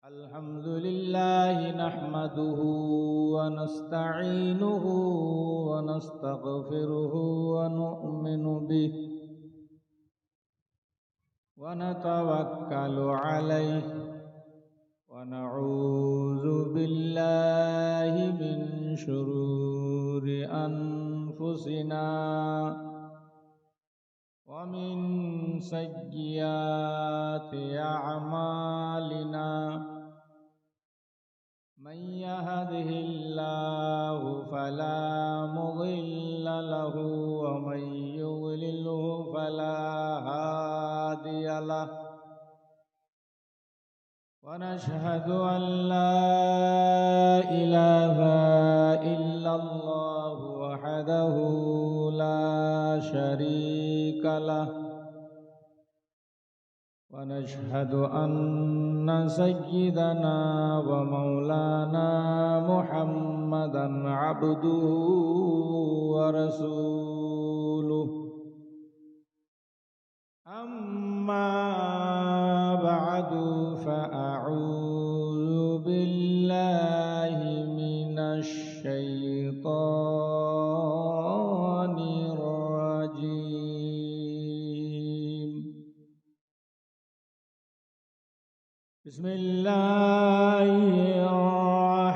अल्हम्दुलिल्लाह नहमदुहु व नस्तईनुहु व नस्तगफिरुहु व नु'मिनु बिहि व नतवक्कलु अलैहि व नऊज़ु बिल्लाहि मिन शुरूरि अनफुसिना व मिन सय्यिआति अअमालिना मन यहदिहिल्लाहु फला मुदिल्ल लहु व मन युद्लिल्हु फला हादिय लहु व नशहदु अन ला इलाहा इल्लल्लाहु वहदहु ला शरीक लहु ونشهد أن سيدنا ومولانا محمدا عبده ورسوله أما بعد فأعوذ بالله من الشيطان الرجيم بسم الله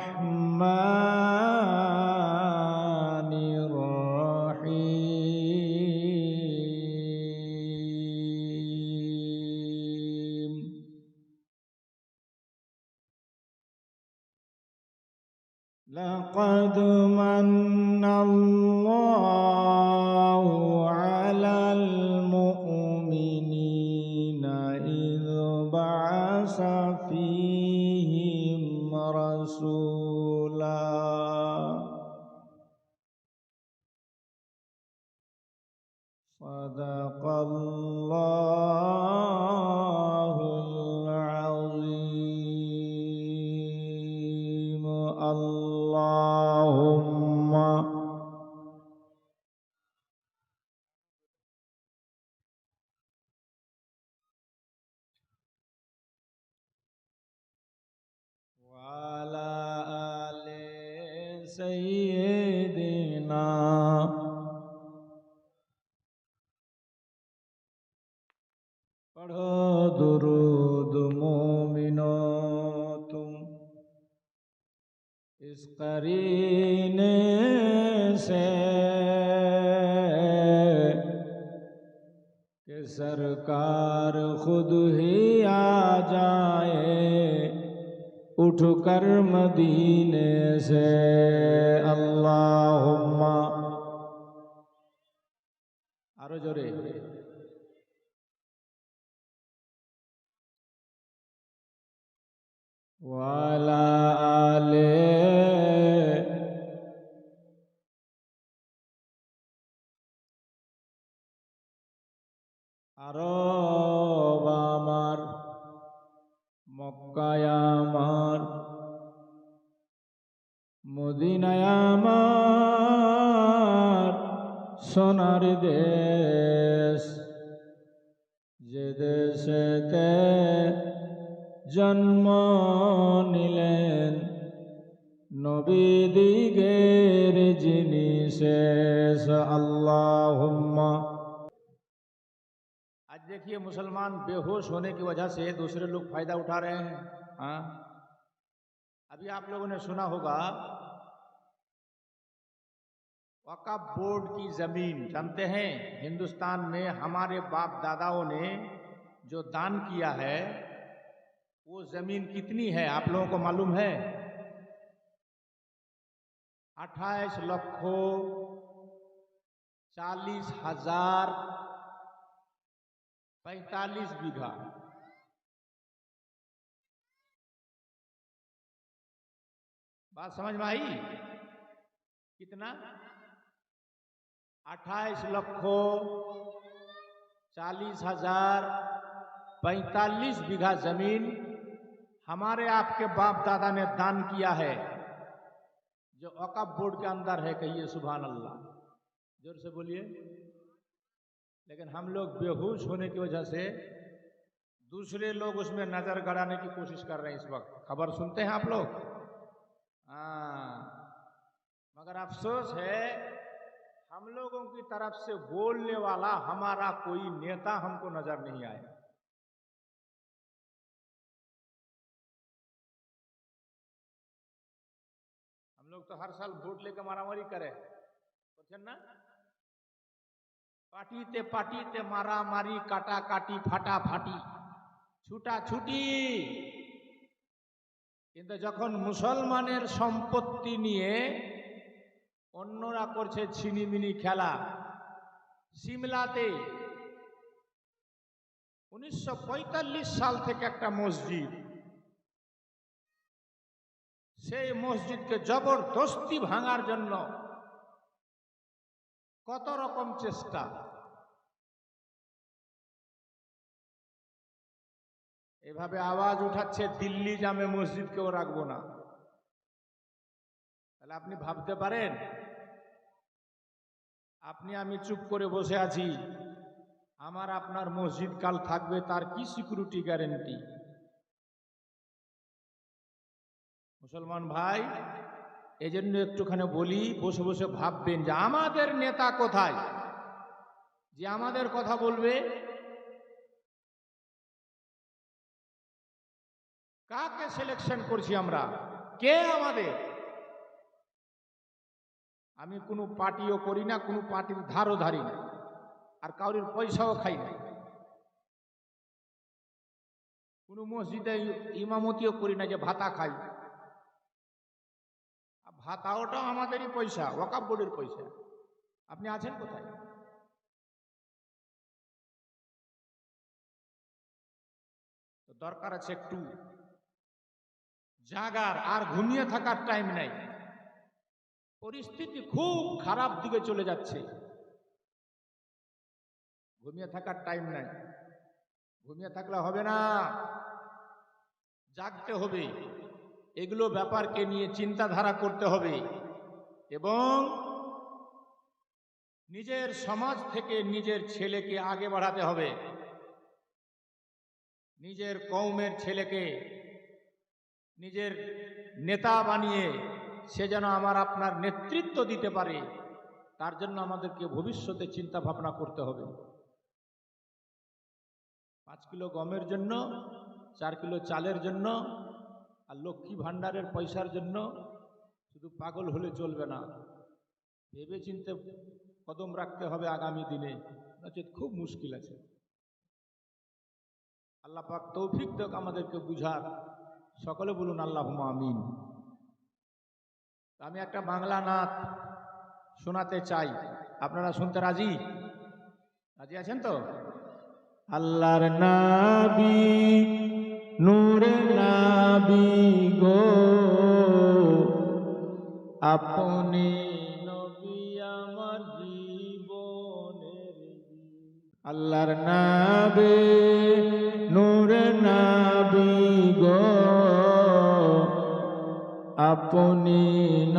الرحمن الرحيم لقد من الله على المؤمنين إذ بعث فيهم رسولا صدق الله العظيم اللهم वाला आले सय्यिदिना पढ़ो दुरूद मोमिनो तुम इस करीने से कि सरकार खुद ही आ जाए उठकर मदीने से अल्लाहुम्मा आरो जोरे वाला आले আরব আমার মক্কায় আমার মদিনায় আমার সোনার দেশ যে দেশেতে জন্ম নিলেন নবীদিগের যিনি শেষ আল্লাহুম্মা। आज देखिए मुसलमान बेहोश होने की वजह से दूसरे लोग फायदा उठा रहे हैं। हाँ, अभी आप लोगों ने सुना होगा वक़्फ़ बोर्ड की जमीन, जानते हैं हिंदुस्तान में हमारे बाप दादाओं ने जो दान किया है वो जमीन कितनी है आप लोगों को मालूम है? 28,40,45 बीघा। बात समझ में आई? कितना? 28,40,45 बीघा जमीन हमारे आपके बाप दादा ने दान किया है, जो वक़्फ़ बोर्ड के अंदर है। कहिए सुभान अल्लाह, जोर से बोलिए। लेकिन हम लोग बेहोश होने की वजह से दूसरे लोग उसमें नजर गड़ाने की कोशिश कर रहे हैं। इस वक्त खबर सुनते हैं आप लोग। हाँ, मगर अफसोस है हम लोगों की तरफ से बोलने वाला हमारा कोई नेता हमको नजर नहीं आया। हम लोग तो हर साल वोट लेकर मारामारी करे ना, पार्टीते मारामारी, काटाकाटी, फाटाफाटी, ছুটাছুটি। কিন্তু যখন মুসলমানের সম্পত্তি নিয়ে অন্যরা করছে ছিনিমিনি খেলা, সিমলাতে 1945 সাল থেকে একটা মসজিদ, সেই মসজিদকে জবরদস্তি ভাঙার জন্য কত রকম চেষ্টা। এভাবে আওয়াজ উঠাচ্ছে দিল্লি জামে মসজিদকেও রাখবো না। তাহলে আপনি ভাবতে পারেন, আপনি আমি চুপ করে বসে আছি, আমার আপনার মসজিদ কাল থাকবে, তার কি সিকিউরিটি গ্যারেন্টি? মুসলমান ভাই, এজন্য একটুখানি বলি, বসে বসে ভাববেন যে আমাদের নেতা কোথায়, যে আমাদের কথা বলবে। কাকে সিলেকশন করছি আমরা? কে আমাদের? আমি কোনো পার্টিও করি না, কোনো পার্টির ধারও ধারি না, আর কারোর পয়সাও খাই না। কোনো মসজিদে ইমামতিও করি না যে ভাতা খাই। ভাতাওটাও আমাদেরই পয়সা, ওয়াকফ বোর্ডের পয়সা। আপনি আছেন কোথায়? তো দরকার আছে একটু জাগার, আর ঘুমিয়ে থাকার টাইম নাই। পরিস্থিতি খুব খারাপ দিকে চলে যাচ্ছে, ঘুমিয়ে থাকার টাইম নাই। ঘুমিয়ে থাকলে হবে না, জাগতে হবে। এগুলো ব্যাপারকে নিয়ে চিন্তাধারা করতে হবে এবং নিজের সমাজ থেকে নিজের ছেলেকে আগে বাড়াতে হবে। নিজের কওমের ছেলেকে নিজের নেতা বানিয়ে সে যেন আমার আপনার নেতৃত্ব দিতে পারে, তার জন্য আমাদেরকে ভবিষ্যতে চিন্তা ভাবনা করতে হবে। 5 কিলো গমের জন্য, 4 কিলো চালের জন্য আর লক্ষ্মী ভাণ্ডারের পয়সার জন্য শুধু পাগল হলে চলবে না। ভেবে চিন্তে কদম রাখতে হবে আগামী দিনে, নচেত খুব মুশকিল আছে। আল্লাহ পাক তৌফিক দেখ আমাদেরকে বুঝার। সকলে বলুন আল্লাহুম্মা আমিন। আমি একটা বাংলা নাত শোনাতে চাই, আপনারা শুনতে রাজি? রাজি আছেন তো? আল্লাহর নবী, নূরে নবী গো, আপনি নবী আমার জীবনের। আল্লাহর নবী, নূরে নবী গো, আপনি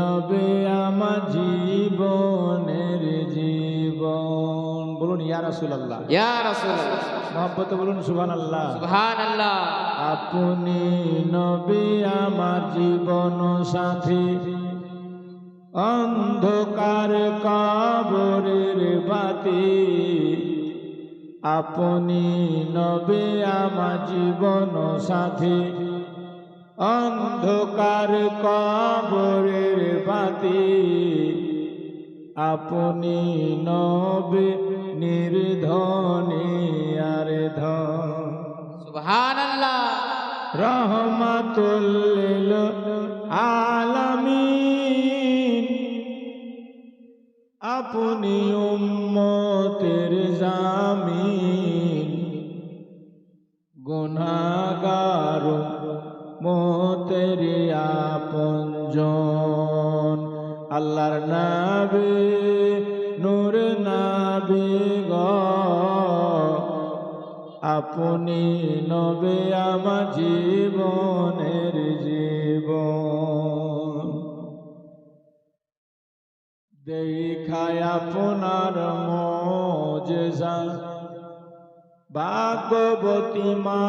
নবী আমার জীবনের জীবন। বলুন ইয়া রাসূলুল্লাহ, ইয়া রাসূলুল্লাহ, মহব্বতে বলুন সুবহানাল্লাহ, সুবহানাল্লাহ। আপনি নবী আমার জীবন সাথী, অন্ধকার কবরের বাতি। আপনি নবী আমার জীবন সাথী, অন্ধকার কবরের বাতি। আপনি নবী নির্ধনী আর ধন। সুবহানাল্লাহ। রহমাতুল লিল আলামিন, আপনি উম্মতের জামিন। গুনাহগার উম্মতের আপনজন। আল্লাহর নবী, নূর নবী গো, আপনি নবী আমার জীবনের জীবন। দেখায় আপনার মুজিজা, ভাগ্যবতী মা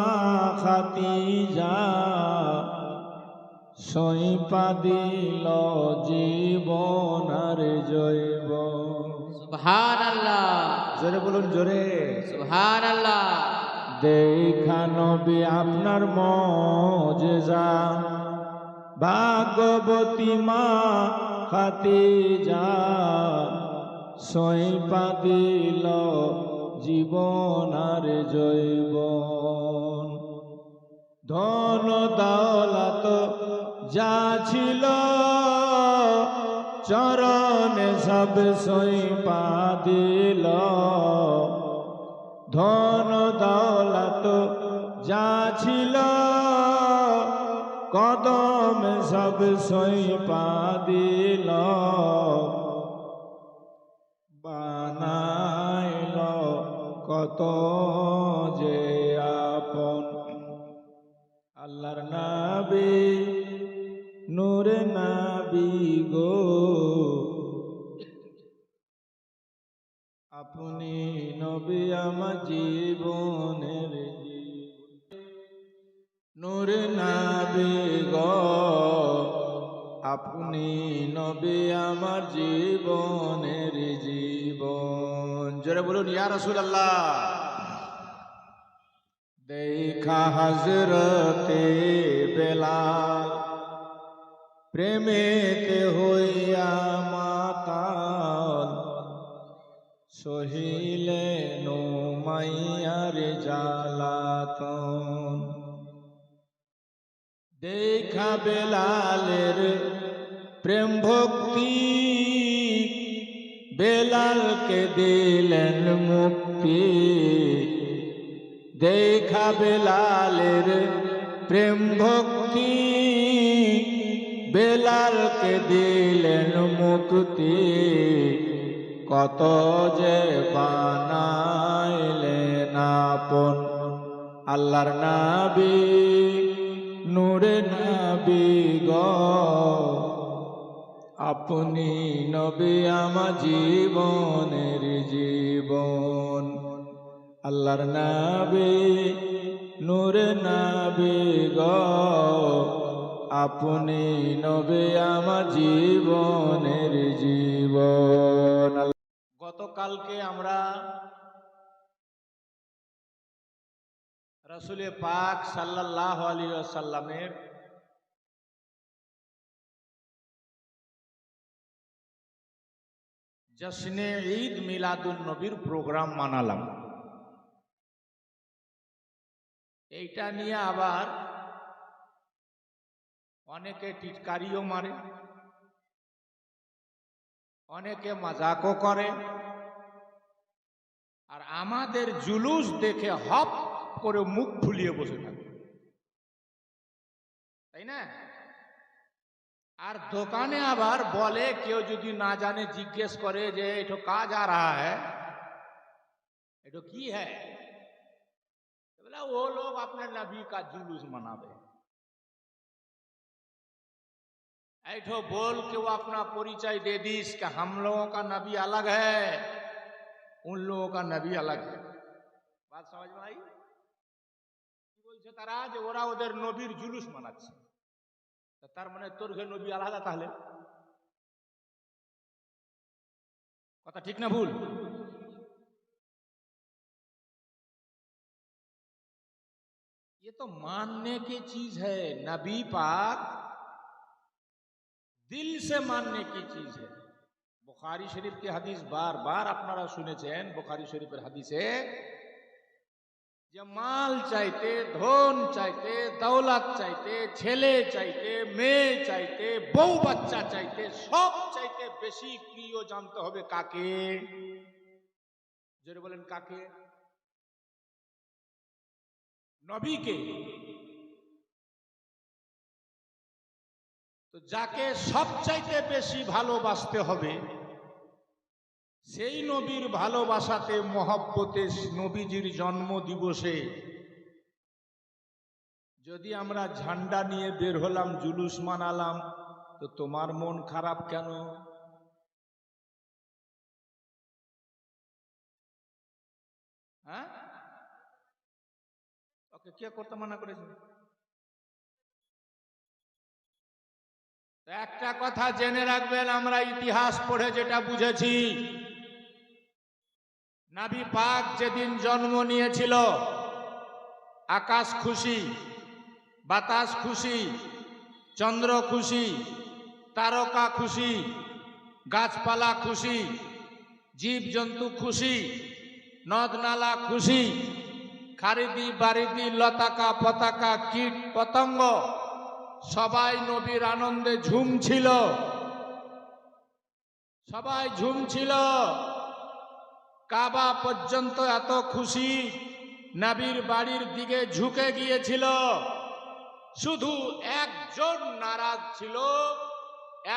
খাদিজা সইপা দিল জীবন আর জৈবন। সুবহানাল্লাহ। জোরে বলুন, জোরে। সুবহানাল্লাহ। দেখা নবী আপনার মজেজা, ভাগ্যবতী মা খাদিজা সইপা দিল জীবন আর জৈবন। ধন দৌলত যা ছিল চরণে সব সইপা দিল। ধন দৌলত যা ছিল কদমে সব সইপা দিল। বানাইল কত যে আপন আল্লাহর নবী, নূরে নবী গো, আপনি নবী আমার জীবনের নূরে নবী গো, আপনি নবী আমার জীবনের জীবন। জোরে বলুন ইয়া রাসূলুল্লাহ। দেখা হযরতে বেলাল প্রেমেতে হইয়া মাতাল, সহিলেন মাইয়ার জ্বালাতন। দেখা বেলালের প্রেম ভক্তি, বেলালকে দিলেন মুক্তি। দেখা বেলালের প্রেম ভক্তি, বেলালকে দিলেন মুক্তি। কত যে বানাইলেন আপন আল্লাহর নবী, নূরে নবী গো, আপনি নবী আমার জীবনের জীবন। আল্লাহর নবী, নূরে নবী গো, আপনি নবী আমার জীবনের জীবন। গতকালকে আমরা রাসূল পাক সাল্লাল্লাহু আলাইহি ওয়াসাল্লামের জশ্নে ঈদ মিলাদুন নবীর প্রোগ্রাম মানালাম। এইটা নিয়ে আবার অনেকে টিটকারিও মারে, অনেকে মজাকও করে, আর আমাদের জুলুস দেখে হপ করে মুখ ফুলিয়ে বসে থাকে, তাই না? আর দোকানে আবার বলে, কেউ যদি না জানে জিজ্ঞেস করে যে এটা কাজ आ रहा है, এটা কি है, बोला वो लोग अपने नबी का जुलूस मनावे। ऐठो बोल के वो अपना परिचय दे दीस कि हम लोगों का नबी अलग है, उन लोगों का नबी अलग है। बात समझ में आई? কি বলছে তারা? যে ওরা ওদের নবীর জুলুস মানাচ্ছে। তার মানে তোর ঘরে নবী আলাদা, তাহলে কথা ঠিক না ভুল? ये तो मानने की चीज है। नबी पाक दिल से मानने की चीज है। बुखारी शरीफ की हदीस बार बार अपनारा सुनेছেন। बुखारी शरीफের হাদিসে যে মাল চাইতে, ধন চাইতে, দৌলত চাইতে, ছেলে চাইতে, মেয়ে চাইতে, বউ বাচ্চা চাইতে, সব চাইতে বেশি প্রিয় জানতে হবে কাকে? জোরে বলেন কাকে? নবীকে। তো যাকে সবচাইতে বেশি ভালোবাসতে হবে, সেই নবীর ভালোবাসাতে, মহব্বতে, নবীজির জন্ম দিবসে যদি আমরা ঝান্ডা নিয়ে বের হলাম, জুলুস মানালাম, তো তোমার মন খারাপ কেন? হ্যাঁ, ওকে কে করতে মানা করেছে? একটা কথা জেনে রাখবেন, আমরা ইতিহাস পড়ে যেটা বুঝেছি, নবী পাক যেদিন জন্ম নিয়েছিল, আকাশ খুশি, বাতাস খুশি, চন্দ্র খুশি, তারকা খুশি, গাছপালা খুশি, জীবজন্তু খুশি, নদ নালা খুশি, খারিদি বারিদি লতাকা পতাকা কীট পতঙ্গ সবাই নবীর আনন্দে ঝুমছিল, সবাই ঝুমছিল। কাবা পর্যন্ত এত খুশি, নবীর বাড়ির দিকে ঝুঁকে গিয়েছিল। শুধু একজন নারাজ ছিল,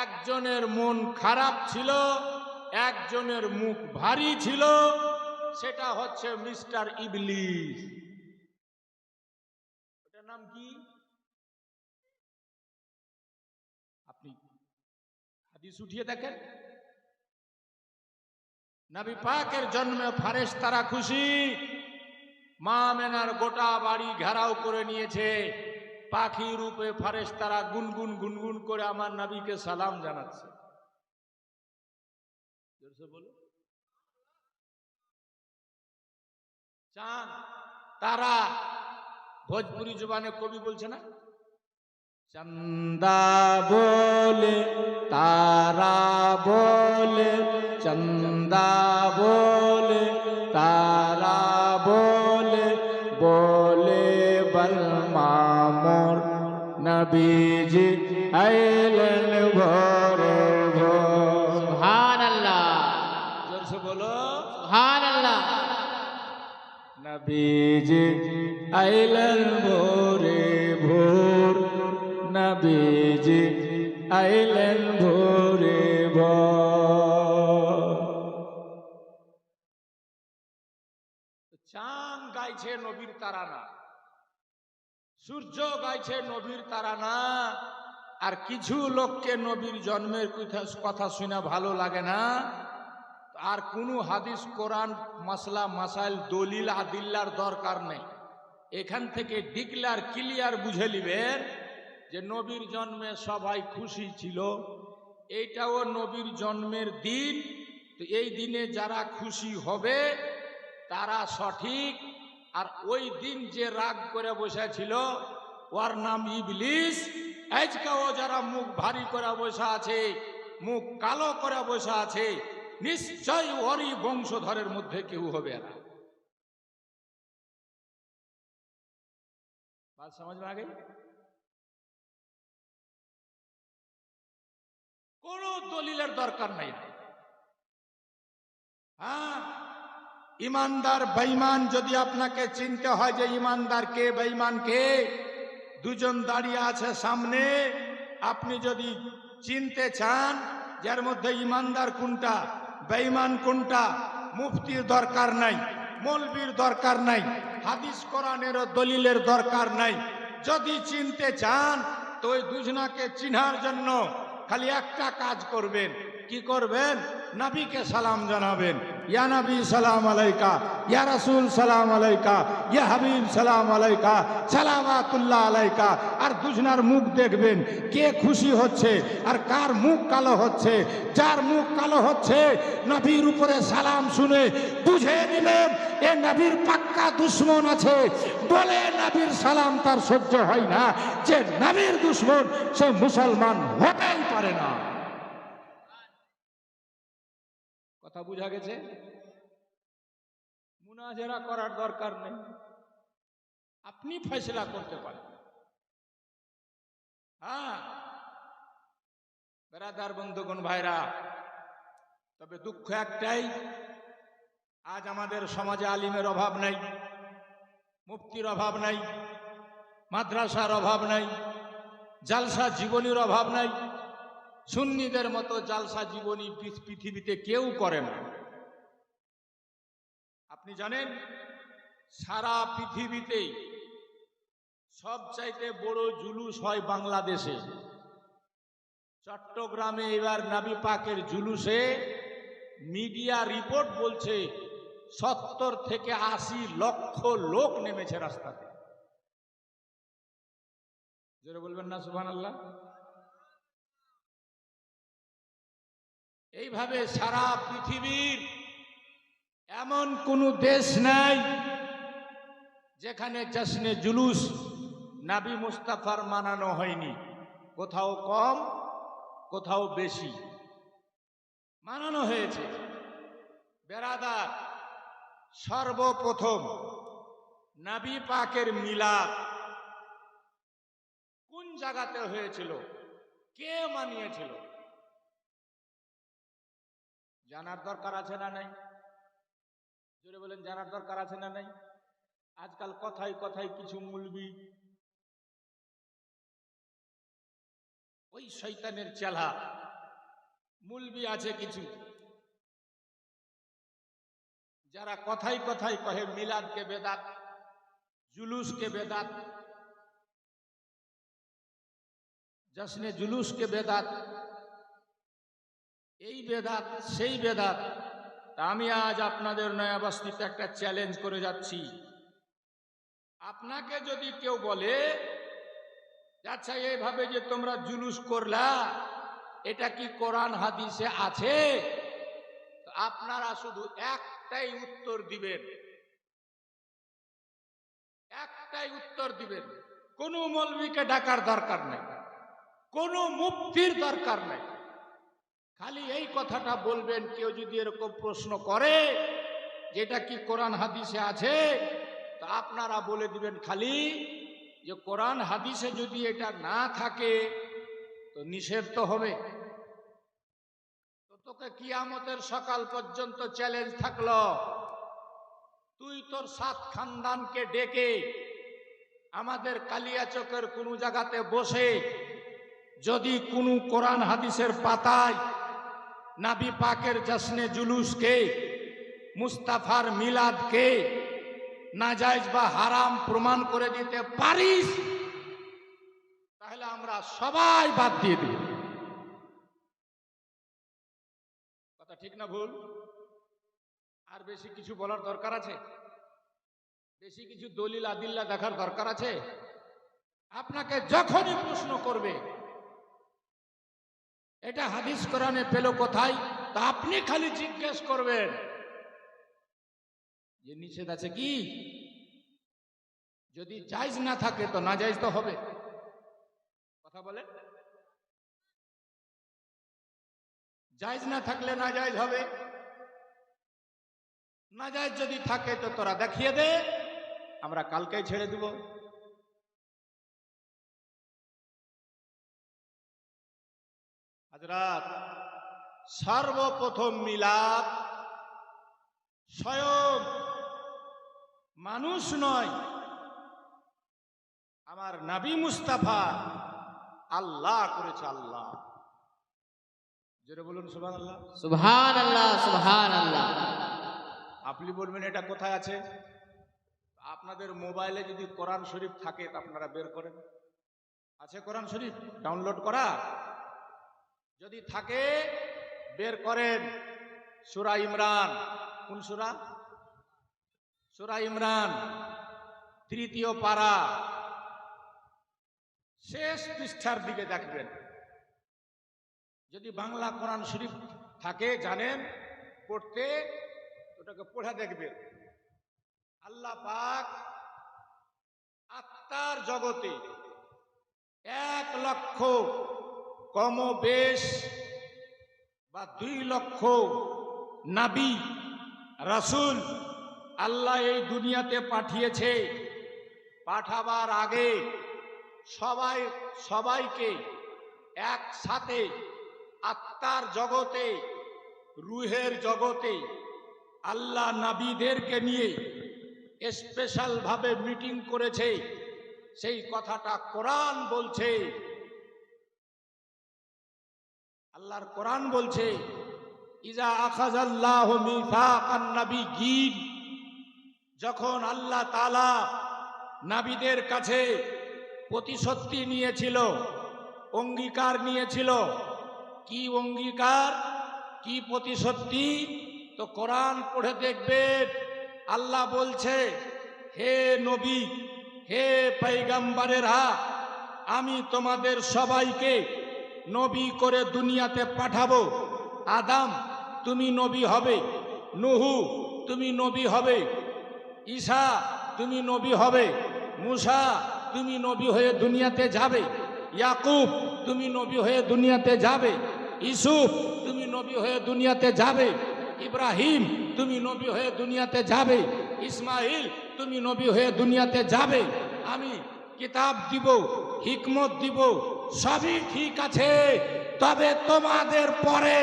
একজনের মন খারাপ ছিল, একজনের মুখ ভারী ছিল, সেটা হচ্ছে মিস্টার ইবলিস। ওটার নাম কি? আপনি হাদিস উঠিয়ে দেখেন, নবী পাকের জন্মে ফারেশতারা খুশি, মা আমেনার গোটা বাড়ি ঘেরাও করে নিয়েছে। পাখি রূপে ফারেশতারা গুনগুন গুনগুন করে আমার নবীকে সালাম জানাচ্ছে। জোরসে বলো। চাঁদ তারা, ভোজপুরি জবানে কবি বলছে না, চন্দা বলে তারা বলে, চন্দা বলে তারা বলে, বলে বলমা মোর নবীজি আইলেন ভোরে ভোর। সুবহানাল্লাহ, জোরসে বলো। সুবহানাল্লাহ। নবীজি আইলেন ভোরে ভোর, নবীজি আইলেন ভোরে ভোর। চাঁদ গাইছে নবীর তারানা, সূর্য গাইছে নবীর তারানা, আর কিছু লোককে নবীর জন্মের কথা শুনে ভালো লাগে না, আর কোনো হাদিস কোরআন মাসলা মাসাইল দলিল আদিল্লার দরকার নেই। এখান থেকে ডিক্লার ক্লিয়ার বুঝে নিবেন যে নবীর জন্মে সবাই খুশি ছিল, এইটাও নবীর জন্মের দিন। তো এই দিনে যারা খুশি হবে তারা সঠিক, আর ওই দিন যে রাগ করে বসেছিল ওর নাম ইবলিস। আজকেও যারা মুখ ভারী করে বসে আছে, মুখ কালো করে বসে আছে, নিশ্চয় ওরই বংশধরের মধ্যে কেউ হবে না। বাত সমাজ में आ गई? কোন দলিলের দরকার নাই। হ্যাঁ, ইমানদার বেঈমান যদি আপনাকে চিনতে হয় যে ইমানদার কে বেঈমান কে, দুজন দাঁড়িয়ে আছে সামনে, আপনি যদি চিনতে চান যার মধ্যে ইমানদার কোনটা বেঈমান কোনটা, মুফতির দরকার নাই, মৌলবীর দরকার নাই, হাদিস কোরআনের দলিলের দরকার নাই। যদি চিনতে চান তো ওই দুজনাকে চিনার জন্য খালি একটা কাজ করবেন। কি করবেন? নবীকে সালাম জানাবেন, ইয়া নবী সালাম আলাইকা, ইয়া রাসূল সালাম আলাইকা, ইয়া হাবিব সালাম আলাইকা, সালাওয়াতুল্লাহ আলাইকা। আর দুজনার মুখ দেখবেন কে খুশি হচ্ছে আর কার মুখ কালো হচ্ছে। যার মুখ কালো হচ্ছে নবীর উপরে সালাম শুনে বুঝে নিলেন এ নবীর পাক্কা দুশ্মন আছে, বলে নবীর সালাম তার সহ্য হয় না। যে নবীর দুশ্মন সে মুসলমান হতেই পারে না। কথা বুঝা গেছে? মুনাজারা করার দরকার নেই, আপনি ফয়সালা করতে পারেন। হ্যাঁ বেরাদার বন্ধুগণ ভাইরা, তবে দুঃখ একটাই, আজ আমাদের সমাজে আলিমের অভাব নাই, মুফতির অভাব নাই, মাদ্রাসার অভাব নাই, জালসা জীবনীর অভাব নাই। সুন্নিদের মতো জালসা জীবনী পৃথিবীতে কেউ করে না। আপনি জানেন সারা পৃথিবীতে সবচাইতে বড় জুলুস হয় বাংলাদেশে। চট্টগ্রামে এবার নবী পাকের জুলুসে মিডিয়া রিপোর্ট বলছে 70 থেকে 80 লক্ষ লোক নেমেছে রাস্তাতে। জোরে বলবেন না সুবহানাল্লাহ। এইভাবে সারা পৃথিবীর এমন কোন দেশ নাই যেখানে জশ্নে জুলুস নবী মুস্তাফার মানানো হয়নি। কোথাও কম, কোথাও বেশি মানানো হয়েছে। বেরাদার, সর্বপ্রথম নবী পাকের মিলাদ কোন জায়গাতে হয়েছিল, কে মানিয়েছিল? জানার দরকার আছে না নাই? জোরে বলেন, জানার দরকার আছে না নাই? আজকাল কথায় কথায় কিছু মুলবি, ওই শয়তানের চেলা মুলবি আছে কিছু, যারা কথায় কথায় কহে মিলাদকে বেদাত, জুলুসকে বেদাত, জশ্নে জুলুসকে বেদাত, এই বেদাত সেই বেদাত। আমি আজ আপনাদের নয়া বস্তিতে একটা চ্যালেঞ্জ করে যাচ্ছি। আপনাকে যদি কেউ বলে আচ্ছা এইভাবে যে তোমরা জুলুস করলা, এটা কি কোরআন হাদিসে আছে? তো আপনারা শুধু একটাই উত্তর দিবেন, একটাই উত্তর দিবেন। কোনো মৌলবীকে ডাকার দরকার নেই, কোনো মুফতির দরকার নেই। খালি এই কথাটা বলবেন, কেউ যদি এরকম প্রশ্ন করে যেটা কি কোরআন হাদিসে আছে, তা আপনারা বলে দিবেন খালি যে কোরআন হাদিসে যদি এটা না থাকে তো নিষেধ তো হবে। তো তোকে কিয়ামতের সকাল পর্যন্ত চ্যালেঞ্জ থাকলো, তুই তোর 7 খানদানকে ডেকে আমাদের কালিয়াচকের কোনো জায়গাতে বসে যদি কোনো কোরআন হাদিসের পাতায় নবী পাকের জশ্নে জুলুসকে, মুস্তাফার মিলাদকে নাজায়েজ বা হারাম প্রমাণ করে দিতে পারিস, তাহলে আমরা সবাই বাদ দিয়ে দিব। কথা ঠিক না ভুল? আর বেশি কিছু বলার দরকার আছে? বেশি কিছু দলিল আদিল্লা দেখার দরকার আছে? আপনাকে যখনই প্রশ্ন করবে এটা হাদিস কোরআনে পেল কোথায়, তা আপনি খালি জিজ্ঞেস করবেন যে নিষেধ আছে কি? যদি জায়েজ না থাকে তো নাজায়েজ তো হবে। কথা বলে, জায়েজ না থাকলে নাজায়েজ হবে, নাজায়েজ যদি থাকে তো তোরা দেখিয়ে দে, আমরা কালকেই ছেড়ে দিব। হযরত, সর্বপ্রথম মিলাদ স্বয়ং মানুষ নয়, আমার নবী মুস্তাফা আল্লাহ করেছে। আল্লাহ, জোরে বলুন সুবহানাল্লাহ। সুবহানাল্লাহ, সুবহানাল্লাহ। আপনি বলবেন এটা কোথায় আছে? আপনাদের মোবাইলে যদি কোরআন শরীফ থাকে তা আপনারা বের করেন। আছে কোরআন শরীফ ডাউনলোড করা? যদি থাকে বের করেন। সূরা ইমরান, কোন সূরা? সূরা ইমরান 3য় পারা শেষ পৃষ্ঠার দিকে দেখবেন। যদি বাংলা কোরআন শরীফ থাকে, জানেন পড়তে, ওটাকে পড়ে দেখবেন। আল্লাহ পাক আত্মার জগতে 1 লক্ষ কমবেশ বা 2 লক্ষ নবী রাসূল আল্লাহ এই দুনিয়াতে পাঠিয়েছে। পাঠাবার আগে সবাইকে একসাথে আত্মার জগতে, রুহের জগতে আল্লাহ নবীদেরকে নিয়ে স্পেশাল ভাবে মিটিং করেছে। সেই কথাটা কোরআন বলছে। আল্লাহর কোরআন বলছে, ইজা আখাযাল্লাহু মিসাকান নাবিয়্যিন, যখন আল্লাহ তাআলা নবীদের কাছে প্রতিশ্রুতি নিয়েছিল, অঙ্গীকার নিয়েছিল। কি অঙ্গীকার, কি প্রতিশ্রুতি? তো কোরআন পড়ে দেখবেন, আল্লাহ বলছে, হে নবী, হে পয়গম্বরেরা, আমি তোমাদের সবাইকে নবী করে দুনিয়াতে পাঠাবো। আদম তুমি নবী হবে, নুহু তুমি নবী হবে, ঈসা তুমি নবী হবে, মুসা তুমি নবী হয়ে দুনিয়াতে যাবে, ইয়াকুব তুমি নবী হয়ে দুনিয়াতে যাবে, ইউসুফ তুমি নবী হয়ে দুনিয়াতে যাবে, ইব্রাহিম তুমি নবী হয়ে দুনিয়াতে যাবে, ইসমাইল তুমি নবী হয়ে দুনিয়াতে যাবে। আমি কিতাব দিব, হিকমত দিব, সবই ঠিক আছে, তবে তোমাদের পরে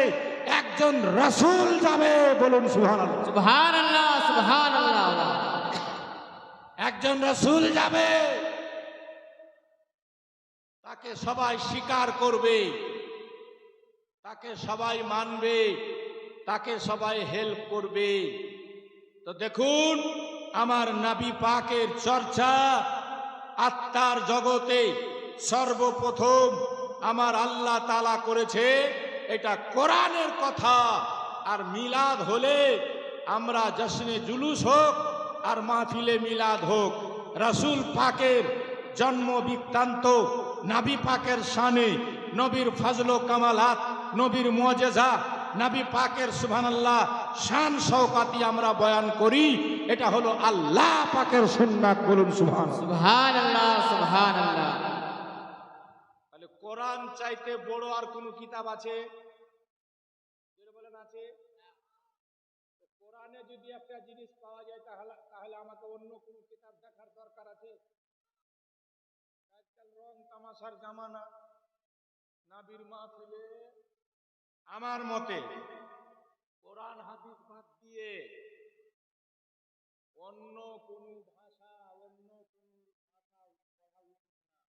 একজন রাসূল যাবে। বলুন সুবহানাল্লাহ। সুবহানাল্লাহ, সুবহানাল্লাহ। একজন রাসূল যাবে, তাকে সবাই স্বীকার করবে, তাকে সবাই মানবে, তাকে সবাই হেল্প করবে। তো দেখুন, আমার নবী পাকের চর্চা আত্মার জগতে সর্বপ্রথম আমার আল্লাহ তাআলা করেছে, এটা কোরআনের কথা। আর মিলাদ হলে আমরা জশ্নে জুলুস হোক আর মাহফিলে মিলাদ হোক, রাসূল পাকের জন্ম বৃত্তান্ত, নবী পাকের শানে, নবীর ফজল ও কামালাত, নবীর মুআজিজা, নবী পাকের সুবহানাল্লাহ শান শওকাতি আমরা বয়ান করি। এটা হলো আল্লাহ পাকের সুন্নাত। বলুন সুবহানাল্লাহ। সুবহানাল্লাহ, সুবহানাল্লাহ। তাহলে কোরআন চাইতে বড় আর কোন কিতাব আছে? বলেন আছে? কোরআনে যদি একটা জিনিস পাওয়া যায় তাহলে আমাকে অন্য কোন কিতাব দেখার দরকার আছে? আজকাল রং তামাশার জামানা, নবীর মাহফিলে আমার মতে কোরআন হাদিস বাদ দিয়ে অন্য কোন ভাষা, অন্য কোন ভাষা পড়া উচিত না।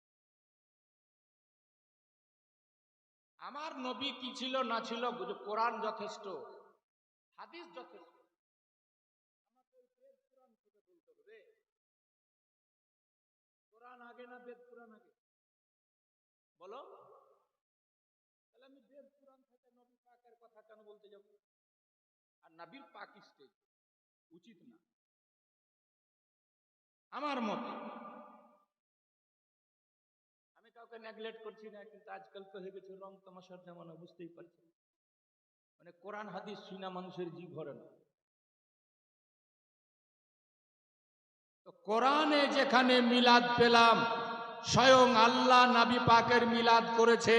আমার নবী কি ছিল না ছিল, কোরআন যথেষ্ট, হাদিস যথেষ্ট। আমাকে বেদ কোরআন থেকে বলতে হবে? কোরআন আগে না বেদ কোরআন আগে? বলো। তাহলে আমি বেদ কোরআন থেকে নবী পাকের কথা কেন বলতে যাব? আর নবীর পাক স্টেজ উচিত না আমার মতে। আমি কাউকে নেগলেক্ট করছি না, কিন্তু আজকাল তো হয়ে গেছে রং তামাশার জামানা, বুঝতেই পারছি। মানে কোরআন হাদিস শুনা মানুষের জি ভরে না। তো কোরআনে যেখানে মিলাদ পেলাম, স্বয়ং আল্লাহ নবী পাকের মিলাদ করেছে।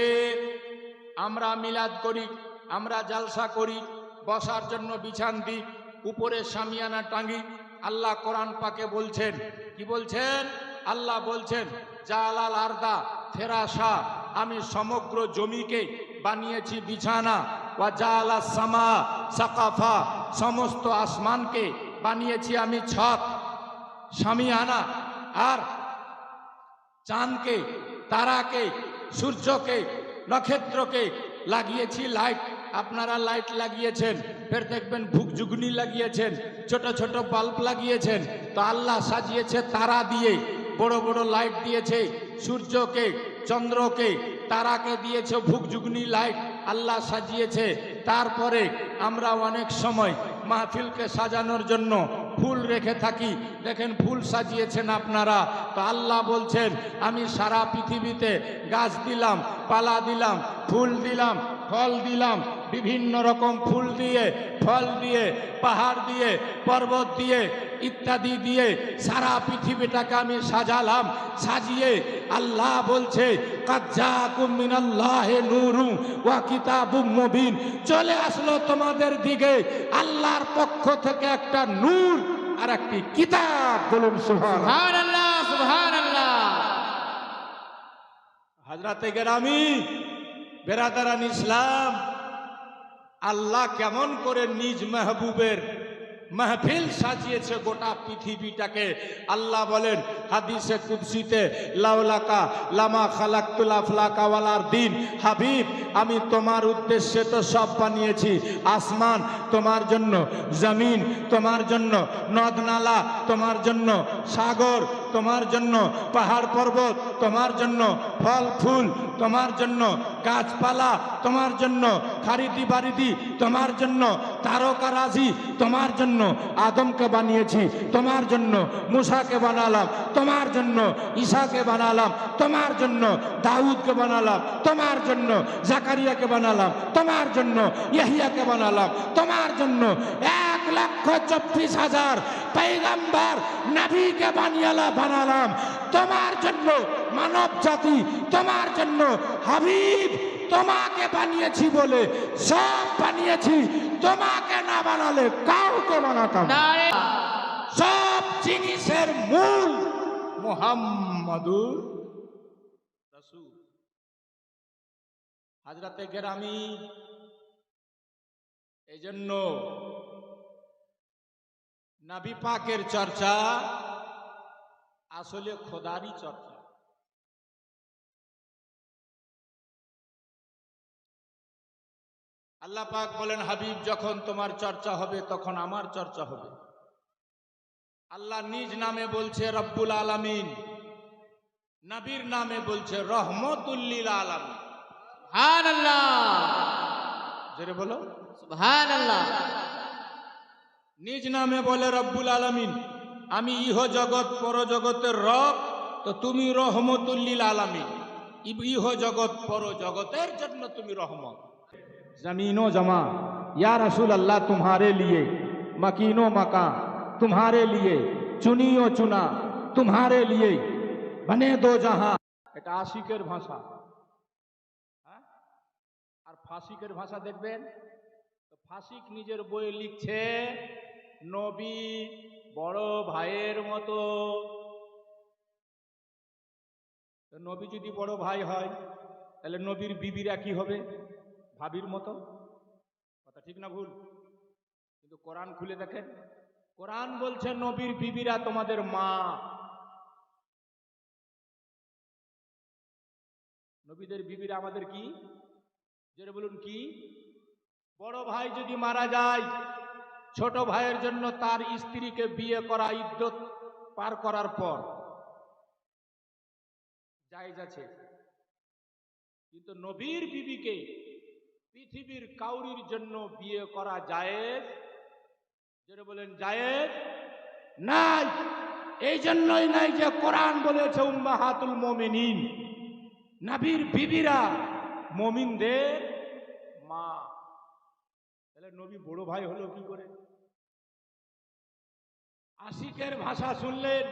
আমরা মিলাদ করি, আমরা জালসা করি, বসার জন্য বিছান দিই, উপরে শামিয়ানা টাঙ্গি। আল্লাহ কোরআন পাকে বলছেন, কি বলছেন? আল্লাহ বলছেন, জালাল আরদা ফেরাশা, আমি সমগ্র জমিকে বানিয়েছি বিছানা, ওয়া জালাস সামা সাকাফা, সমস্ত আসমানকে বানিয়েছি আমি ছাদ, শামিয়ানা। আর চাঁদকে, তারাকে, সূর্যকে, নক্ষত্রকে লাগিয়েছি লাইট। আপনারা লাইট লাগিয়েছেন, ফের দেখবেন ভুকঝুগনি লাগিয়েছেন, ছোট ছোট বাল্ব লাগিয়েছেন। তো আল্লাহ সাজিয়েছে তারা দিয়ে, বড় বড় লাইট দিয়েছে। সূর্যকে, চন্দ্রকে, তারাকে দিয়েছে ভুকঝুগনি লাইট, আল্লাহ সাজিয়েছে। তারপরে আমরা অনেক সময় মাহফিলকে সাজানোর জন্য ফুল রেখে থাকি, দেখেন ফুল সাজিয়েছেন আপনারা। তো আল্লাহ বলছেন, আমি সারা পৃথিবীতে গাছ দিলাম, পালা দিলাম, ফুল দিলাম, ফল দিলাম, বিভিন্ন রকম ফুল দিয়ে, ফল দিয়ে, পাহাড় দিয়ে, পর্বত দিয়ে, ইত্যাদি দিয়ে সারা পৃথিবীটাকে আমি সাজালাম। সাজিয়ে আল্লাহ বলছে, কাদ জাকুম মিনাল্লাহি নূরুন ওয়া কিতাবুম মুবিন, চলে আসলো তোমাদের দিকে আল্লাহর পক্ষ থেকে একটা নূর আর একটি কিতাব। বলুন সুবহানাল্লাহ, সুবহানাল্লাহ। হযরতে গেরামি, বেরাদারান ইসলাম, আল্লাহ কেমন করে নিজ মেহবুবের महफिल সাজিয়েছে গোটা পৃথিবীটাকে। আল্লাহ বলেন হাদিসে কুদসিতে, লাউলাকা লামা খালাকতুল আফলাকা ওয়াল আরদিন, হাবিব আমি তোমার উদ্দেশ্যে তো সব বানিয়েছি, আসমান তোমার জন্য, জমিন তোমার জন্য, নদ নালা তোমার জন্য, সাগর তোমার জন্য, পাহাড় পর্বত তোমার জন্য, ফল ফুল তোমার জন্য, গাছপালা তোমার জন্য, খারিদি বারিদি তোমার জন্য, তারকারাজি তোমার জন্য। আদমকে বানিয়েছি তোমার জন্য, মুসাকে বানালাম তোমার জন্য, ঈসাকে বানালাম তোমার জন্য, দাউদকে বানালাম তোমার জন্য, জাকারিয়াকে বানালাম তোমার জন্য, ইয়াহিয়াকে বানালাম তোমার জন্য। 1,24,000 পয়গম্বর নবীকে বানালাম তোমার জন্য। মানব জাতি তোমার জন্য। হাবিব তোমাকে বানিয়েছি বলে সব বানিয়েছি, তোমাকে না বানালে কাউকে বানাতাম না। नारे সব জিনিসের মূল মুহাম্মাদুর রাসূল। হযরতে গেরামি, এজন্য নবী পাকের চর্চা আসলে খোদারই চর্চা। আল্লাহ পাক বলেন, হাবিব যখন তোমার চর্চা হবে তখন আমার চর্চা হবে। আল্লাহ নিজ নামে বলছে রব্বুল আলামিন, নবীর নামে বলছে রহমতুল লিল আলামিন। सुभान अल्लाह জোরে বলো। सुभान अल्लाह নিজ নামে বলে রব্বুল আলামিন, আমি ইহ জগৎ পর জগতের রব, তো তুমি রহমতুল লিল আলামিন। ইহ জগৎ পর জগতের জন্য তুমি রহমত। जमीनो जमा या रसूल अल्लाह तुम्हारे लिए, मकीनो मकान तुम्हारे लिए, चुनियो चुना तुम्हारे लिए, बने दो जहां। এটা আশিকের ভাষা। হ্যাঁ, আর ফাসিকের ভাষা দেখবেন তো ফাসিক নিজের বইয়ে লিখছে নবী বড় ভাইয়ের মতো। তো নবী যদি বড় ভাই হয় তাহলে নবীর বিবিরা কি হবে? ভাবির মতো। কথা ঠিক না ভুল? কিন্তু কোরআন খুলে দেখেন, কোরআন বলছে নবীর বিবিরা তোমাদের মা। নবীদের বিবিরা আমাদের কি? জোরে বলুন কি? বড় ভাই যদি মারা যায়, ছোট ভাইয়ের জন্য তার স্ত্রীকে বিয়ে করা ইদ্যত পার করার পর জায়েজ আছে। কিন্তু নবীর বিবিকে পৃথিবীর কাউরির জন্য বিয়ে করা জায়েজ, যেটা বলেন জায়েজ নাই। এই জন্যই নাই যে কোরআন বলেছে উম্মাহাতুল মুমিনিন, নবীর বিবিরা মুমিনদের মা। তাহলে নবী বড় ভাই হলো কি করে? আশিকের ভাষা শুনলেন,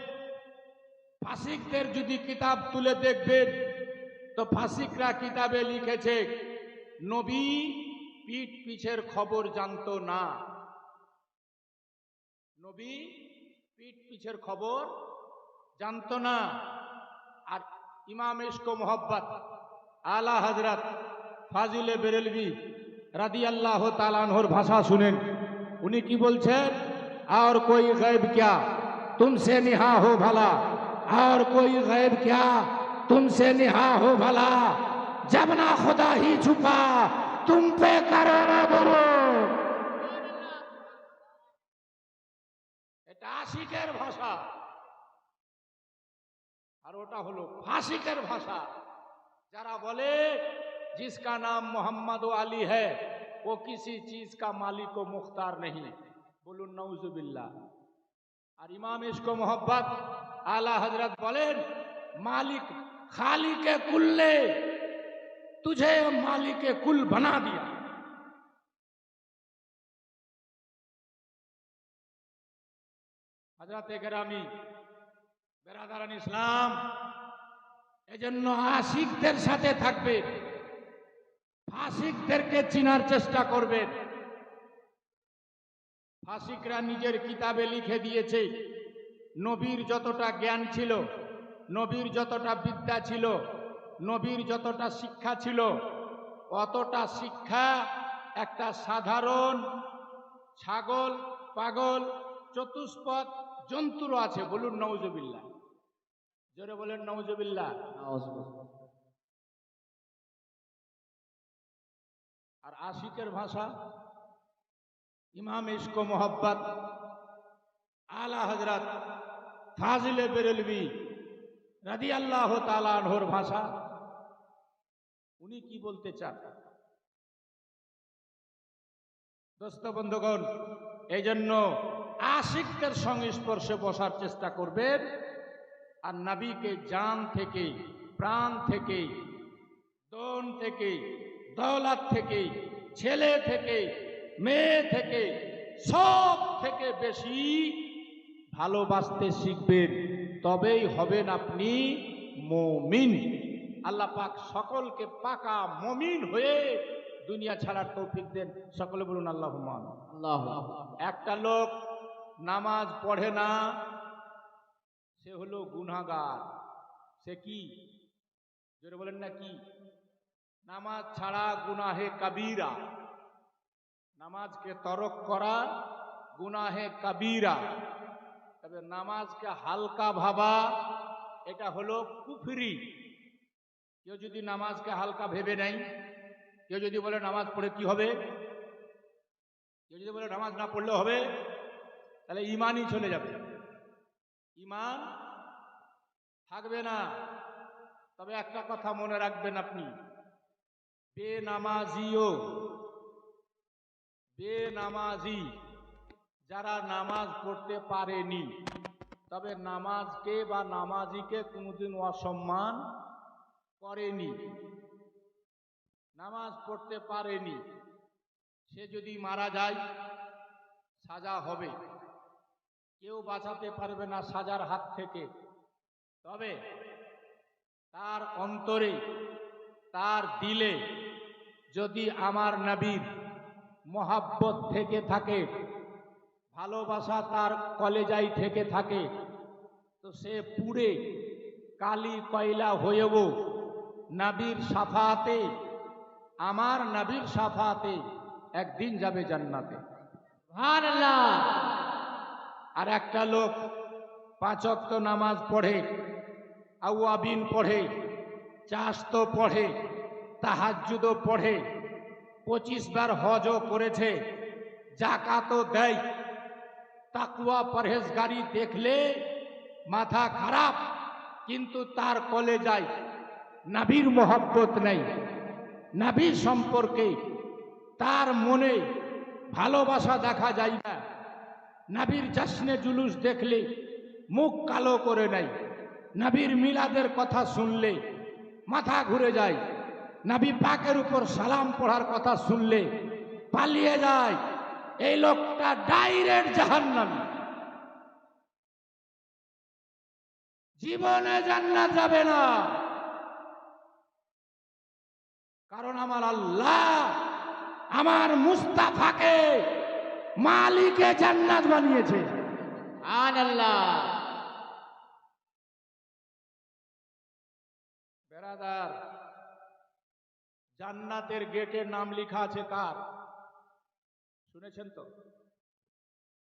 ফাসিকদের যদি কিতাব তুলে দেখবেন তো ফাসিকরা কিতাবে লিখেছে নবী পিঠ পিছের খবর জানতো না। নবী পিঠ পিছের খবর জানতো না। আর ইমাম ইশক ও মোহব্বত আলা হযরত ফাজিলে বেরেলভি রাদিয়াল্লাহু তাআলা আনহুর ভাষা শুনেন। উনি কি বলছেন? और कोई गैब क्या तुमसे निहा हो भला, और कोई गैब क्या तुमसे निहा हो भला, जब ना खुदा ही छुपा तुम पे करो ना बोलो। এটা আশিকের ভাষা, আর ওটা হলো ফাসিকের ভাষা। যারা বলে जिसका नाम मोहम्मद अली है वो किसी चीज का मालिक व मुख्तार नहीं, বলুন নাউজুবিল্লাহ। আর ইমাম ইশক ও মোহব্বত আলা হযরত বলেন মালিক খালিকে কুল্লে तुझे मालिक कुल बना दिया। হযরতে গেরামি বেরাদারান ইসলাম, এজন্য আশিকদের সাথে থাকবে, ফাসিকদেরকে চিনার চেষ্টা করবেন। ফাসিকরা নিজের কিতাবে লিখে দিয়েছে নবীর যতটা জ্ঞান ছিল, নবীর যতটা বিদ্যা ছিল, নবীর যতটা শিক্ষা ছিল, অতটা শিক্ষা একটা সাধারণ ছাগল পাগল চতুষ্পদ জন্তুরও আছে। বলুন নাউজুবিল্লাহ। জোরে বলেন নাউজুবিল্লাহ। আর আশিকের ভাষা ইমাম ইশক ও মোহব্বত আলা হযরত ফাজিলে বেরেলভি রাদিয়াল্লাহু তাআলা আনহুর ভাষা। উনি কি বলতে চান? দোস্ত বন্ধুগণ, এই জন্য আশিকদের সংস্পর্শে বসার চেষ্টা করবেন, আর নবীকে জান থেকে, প্রাণ থেকে, ধন থেকে, দৌলত থেকে, ছেলে থেকে, মেয়ে থেকে, সব থেকে বেশি ভালোবাসতে শিখবেন, তবেই হবেন আপনি মুমিন। আল্লাহ পাক সকলকে পাকা মুমিন হয়ে দুনিয়া ছাড়ার তৌফিক দেন। সকলে বলুন আল্লাহুম্মা আমিন। আল্লাহ। একটা লোক নামাজ পড়ে না, সে হলো গুনাহগার। সে কি? জোরে বলেন না কি? নামাজ ছাড়া গুনাহে কাবীরা, নামাজকে তরক করা গুনাহে কাবীরা। তবে নামাজকে হালকা ভাবা, এটা হলো কুফরি। কেউ যদি নামাজকে হালকা ভেবে নেয়, কেউ যদি বলে নামাজ পড়ে কি হবে, কেউ যদি বলে নামাজ না পড়লে হবে, তাহলে ইমানই চলে যাবে, ইমান থাকবে না। তবে একটা কথা মনে রাখবেন, আপনি বেনামাজি যারা নামাজ পড়তে পারেনি, তবে নামাজকে বা নামাজিকে কোনোদিন অসম্মান করেনি। নামাজ পড়তে পারেনি, সে যদি মারা যায় সাজা হবে, কেউ বাঁচাতে পারবে না সাজার হাত থেকে। তবে তার অন্তরে, তার দিলে যদি আমার নবীর মহাব্বত থেকে থাকে, ভালোবাসা তার কলেজায় থেকে থাকে, তো সে পুড়ে কালি কয়লা হয়েও নবীর শাফাতে, আমার নবীর শাফাতে একদিন যাবে জান্নাতে। সুবহানাল্লাহ। আর একটা লোক 5 ওয়াক্ত নামাজ পড়ে, আওয়াবিন পড়ে, চাশতো পড়ে, তাহাজ্জুদও পড়ে, 25 বার হজও করেছে, জাকাতও দেয়, তাকওয়া পরহেজগারি দেখলে মাথা খারাপ, কিন্তু তার কলেজায় নবীর মহব্বত নেই, নবীর সম্পর্কে তার মনে ভালোবাসা দেখা যায় না। নবীর জশ্নে জুলুস দেখলে মুখ কালো করে নেয়, নবীর মিলাদের কথা শুনলে মাথা ঘুরে যায়, নবী পাকের উপর সালাম পড়ার কথা শুনলে পালিয়ে যায়। এই লোকটা ডাইরেক্ট জাহান্নামী, জীবনে জান্নাত যাবে না। কারণ আমার আল্লাহ আমার মুস্তাফাকে মালিকে জান্নাত বানিয়েছে। সুবহানাল্লাহ। বেরাদার, জান্নাতের গেটের নাম লেখা আছে কার? শুনেছেন তো?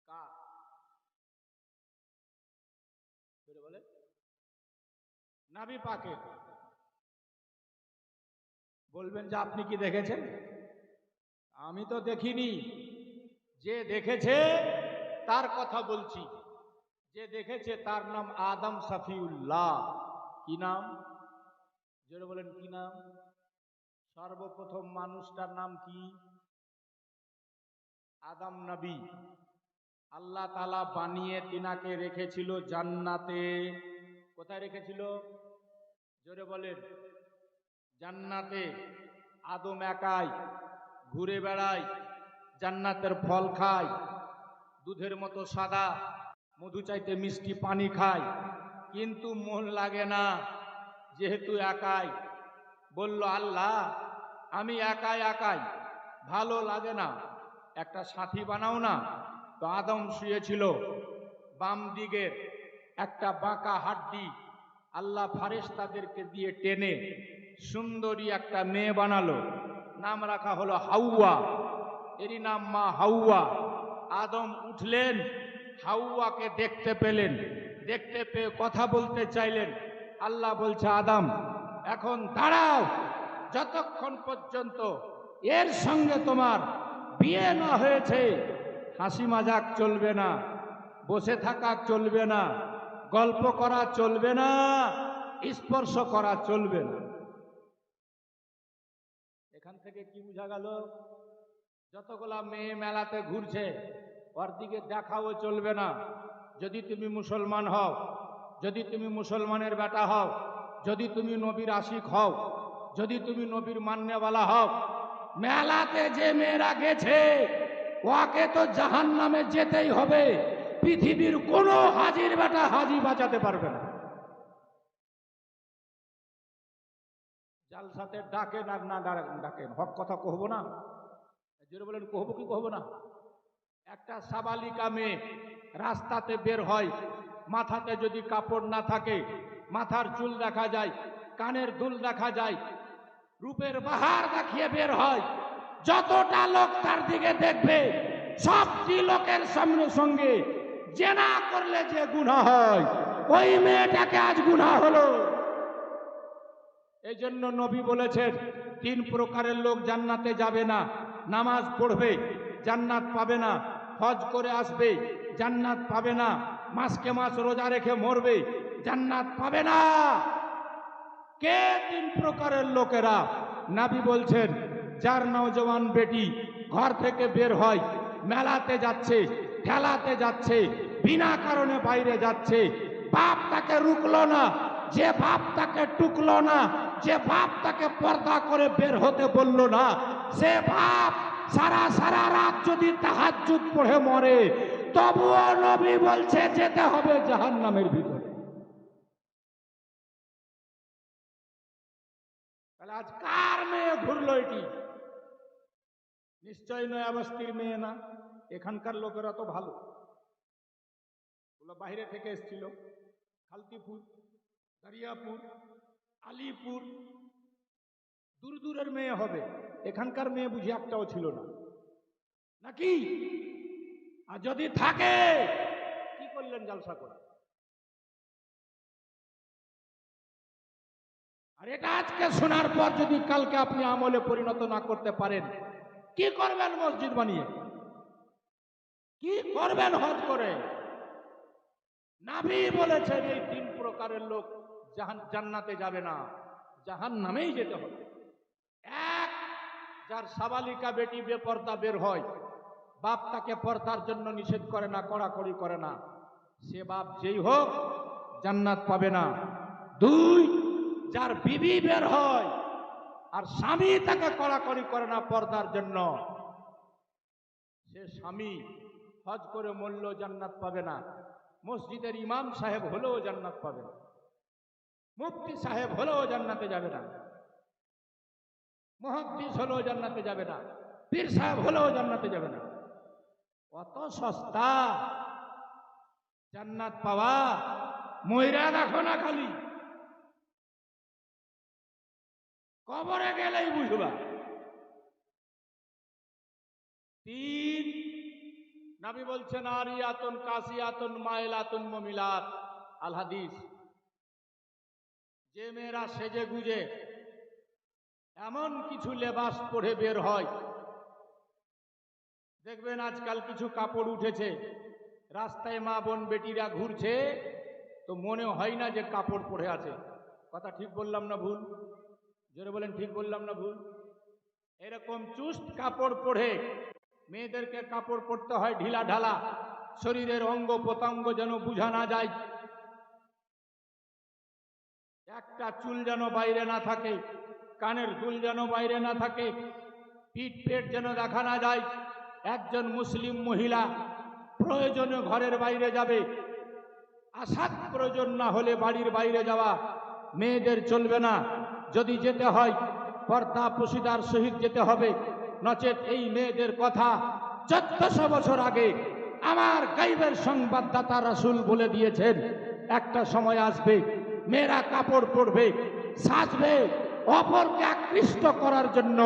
কার? বলে নবী পাকের। বলবেন যে আপনি কি দেখেছেন? আমি তো দেখিনি, যে দেখেছে তার কথা বলছি। যে দেখেছে তার নাম আদম সফিউল্লাহ। কি নাম? জোরে বলেন কি নাম? সর্বপ্রথম মানুষটার নাম কি? আদম নবী। আল্লাহ তাআলা বানিয়ে তিনাকে রেখেছিল জান্নাতে। কোথায় রেখেছিল? জোরে বলেন। জান্নাতে। আদম একাই ঘুরে বেড়ায়, জান্নাতের ফল খায়, দুধের মতো সাদা, মধু চাইতে মিষ্টি পানি খায়, কিন্তু মন লাগে না, যেহেতু একাই। বলল আল্লাহ আমি একাই ভালো লাগে না, একটা সাথী বানাও না। তো আদম শুয়েছিল, বাম দিকের একটা বাঁকা হাড্ডি আল্লাহ ফারেশতাদেরকে দিয়ে টেনে সুন্দরী একটা মেয়ে বানালো, নাম রাখা হলো হাওয়া। এরই নাম মা হাওয়া। আদম উঠলেন, হাওয়াকে দেখতে পেলেন, দেখতে পেয়ে কথা বলতে চাইলেন। আল্লাহ বলছে আদম এখন দাঁড়াও, যতক্ষণ পর্যন্ত এর সঙ্গে তোমার বিয়ে না হয়েছে হাসি মজাক চলবে না, বসে থাকা চলবে না, গল্প করা চলবে না, স্পর্শ করা চলবে না। এখান থেকে কি বোঝা গেল? যতগুলা মেয়ে মেলাতে ঘুরছে ওর দিকে দেখাও চলবে না। যদি তুমি মুসলমান হও, যদি তুমি মুসলমানের বেটা হও, যদি তুমি নবীর আশিক হও, যদি তুমি নবীর মান্যওয়ালা হও, মেলাতে যে মেয়েরা গেছে ওকে তো জাহান্নামে যেতেই হবে। পৃথিবীর কোনো হাজির বেটা হাজি বাঁচাতে পারবে না। জালসাতে ডাকেন আর না ডাকেন, হক কথা কহবো না? যেটা বলেন কহবো কি কহবো না? একটা সাবালিকা মেয়ে রাস্তাতে বের হয়, মাথাতে যদি কাপড় না থাকে, মাথার চুল দেখা যায়, কানের দুল দেখা যায়, রূপের বাহার দেখিয়ে বের হয়, যতটা লোক তার দিকে দেখবে সবটি লোকের সামনে সঙ্গে জেনা করলে যে গুনাহ হয় ওই মেয়েটাকে আজ গুনাহ হলো। এই জন্য নবী বলেছেন 3 প্রকারের লোক জান্নাতে যাবে না। নামাজ পড়বে জান্নাত পাবে না, হজ করে আসবে জান্নাত পাবে না, মাসকে মাস রোজা রেখে মরবে জান্নাত পাবে না। কে 3 প্রকারের লোকেরা? নবী বলছেন যার নওজওয়ান বেটি ঘর থেকে বের হয়, মেলাতে যাচ্ছে, খেলাতে যাচ্ছে, বিনা কারণে বাইরে যাচ্ছে, বাপ তাকে রুকলো না, যে বাপ তাকে টুকলো না, যে বাপ তাকে পর্দা করে বের হতে বলল না, সে বাপ সারা রাত যদি তাহাজ্জুদ পড়ে মরে তবুও নবী বলছে যেতে হবে জাহান্নামের ভিতরে। তাহলে আজ কার মেয়ে ঘুরলো? এটি নিশ্চয় নয়া বস্তির মেয়ে না। এখানকার লোকেরা তো ভালো, ওগুলো বাইরে থেকে এসেছিল, খালতিপুর, দারিয়াপুর, আলিপুর, দূর দূরের মেয়ে হবে। এখানকার মেয়ে বুঝি একটাও ছিল না নাকি? আর যদি থাকে কি করলেন জালসা করে? আর এটা আজকে শোনার পর যদি কালকে আপনি আমলে পরিণত না করতে পারেন, কি করবেন মসজিদ বানিয়ে? কি করবেন হজ করে? নবী বলেছেন এই 3 প্রকারের লোক জান্নাতে যাবে না, জাহান্নামেই যেতে হবে। এক, যার সাবালিকা বেটি বেপর্দা বের হয়, বাপ তাকে পর্দার জন্য নিষেধ করে না, কড়াকড়ি করে না, সে বাপ যেই হোক জান্নাত পাবে না। 2, যার বিবি বের হয় আর স্বামী তাকে কড়াকড়ি করে না পর্দার জন্য, সে স্বামী হজ করে মরলেও জান্নাত পাবে না, মসজিদের ইমাম সাহেব হলেও জান্নাত পাবে না, মুফতি সাহেব হলেও জান্নাতে যাবে না, মুহাদ্দিস হলেও জান্নাতে যাবে না, পীর সাহেব হলেও জান্নাতে যাবে না। অত সস্তা জান্নাত পাওয়া? ময়রা দেখো না, খালি কবরে গেলেই বুঝবা। 3, নবী বলছেন আরিয়াতুন কাসিয়াতুন মাইলাতুন মুমিলাত, আল হাদিস। যে মেয়েরা সেজে গুজে এমন কিছু লেবাস পরে বের হয়, দেখবেন আজকাল কিছু কাপড় উঠেছে, রাস্তায় মা বোন বেটিরা ঘুরছে তো মনে হয় না যে কাপড় পরে আছে। কথা ঠিক বললাম না ভুল? জোরে বলেন ঠিক বললাম না ভুল? এরকম চুস্ট কাপড় পরে মেয়েদেরকে কাপড় পরতে হয় ঢিলা ঢালা, শরীরের অঙ্গ প্রত্যঙ্গ যেন বোঝা না যায়, একটা চুল যেন বাইরে না থাকে, কানের দুল যেন বাইরে না থাকে, পিঠ পেট যেন দেখা না যায়। একজন মুসলিম মহিলা প্রয়োজনে ঘরের বাইরে যাবে, আসাদ প্রয়োজন না হলে বাড়ির বাইরে যাওয়া মেয়েদের চলবে না। যদি যেতে হয় পর্দা পশিদার সহিত যেতে হবে, নচেত এই মেয়েদের কথা 1400 বছর আগে আমার গাইবের সংবাদদাতা রাসূল বলে দিয়েছেন, একটা সময় আসবে মেয়েরা কাপড় পরবে, সাজবে অপরকে আকৃষ্ট করার জন্য।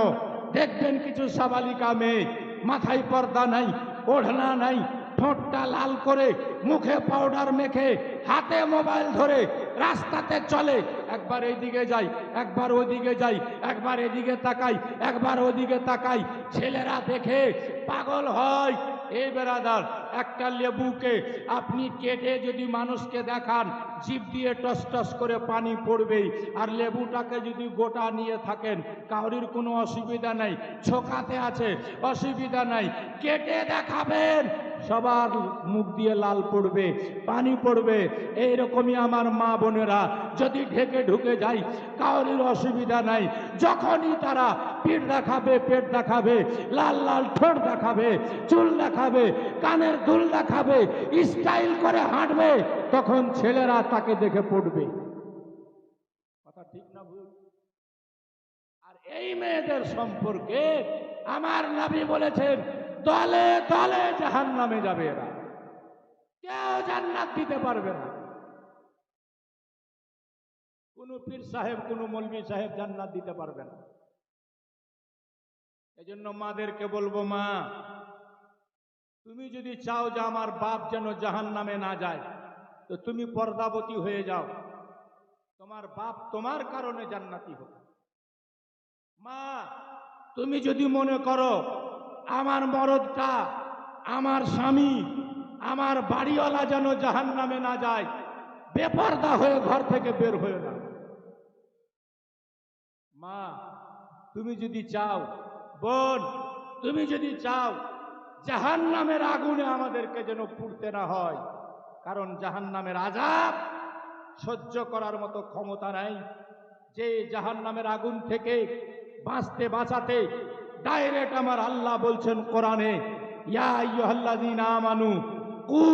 দেখবেন কিছু সাবালিকা মেয়ে মাথায় পর্দা নাই, ওড়না নাই, ঠোঁটটা লাল করে, মুখে পাউডার মেখে, হাতে মোবাইল ধরে রাস্তাতে চলে, একবার এইদিকে যাই, একবার ওদিকে যাই, একবার এদিকে তাকাই, একবার ওদিকে তাকাই। ছেলেরা দেখে পাগল হয়, এই বেরাদার, একটা লেবুকে আপনি কেটে যদি মানুষকে দেখান, জিভ দিয়ে টস টস করে পানি পড়বেই। আর লেবুটাকে যদি গোটা নিয়ে থাকেন, কাউরির কোনো অসুবিধা নাই, ছোকাতে আছে, অসুবিধা নাই। কেটে দেখাবেন, সবার মুখ দিয়ে লাল পড়বে, পানি পড়বে। এইরকমই আমার মা বোনেরা যদি ঢেকে ঢুকে যায়, কাউরির অসুবিধা নাই। যখনই তারা পিঠ দেখাবে, পেট দেখাবে, লাল লাল ঠোঁট দেখাবে, চুল দেখাবে, কানের দুল দেখাবে, স্টাইল করে হাঁটবে, তখন ছেলেরা তাকে দেখে পড়বে। কথা ঠিক না ভুল? আর এই মেয়েদের সম্পর্কে আমার নবী বলেছেন, দলে দলে জাহান্নামে যাবে এরা, কেউ জান্নাত দিতে পারবে না। কোন পীর সাহেব, কোন মৌলভী সাহেব জান্নাত দিতে পারবে না। এজন্য মাদেরকে বলবো, মা তুমি যদি চাও যে আমার বাপ যেন জাহান্নামে না যায়, তো তুমি পর্দাবতী হয়ে যাও, তোমার বাপ তোমার কারণে জান্নাতি হোক। মা তুমি যদি মনে করো আমার মরদটা, আমার স্বামী, আমার বাড়িওয়ালা যেন জাহান্নামে না যায়, বেপর্দা হয়ে ঘর থেকে বের হয়ে না। মা তুমি যদি চাও, বোন তুমি যদি চাও জাহান্নামের আগুনে আমাদেরকে যেন পুড়তে না হয়, কারণ জাহান্নামের আযাব সহ্য করার মতো ক্ষমতা নাই। যে জাহান্নামের আগুন থেকে বাঁচাতে ডাইরেক্ট আমার আল্লাহ বলছেন কোরআনে, ইয়া আইয়ুহাল্লাযীনা আমানু কু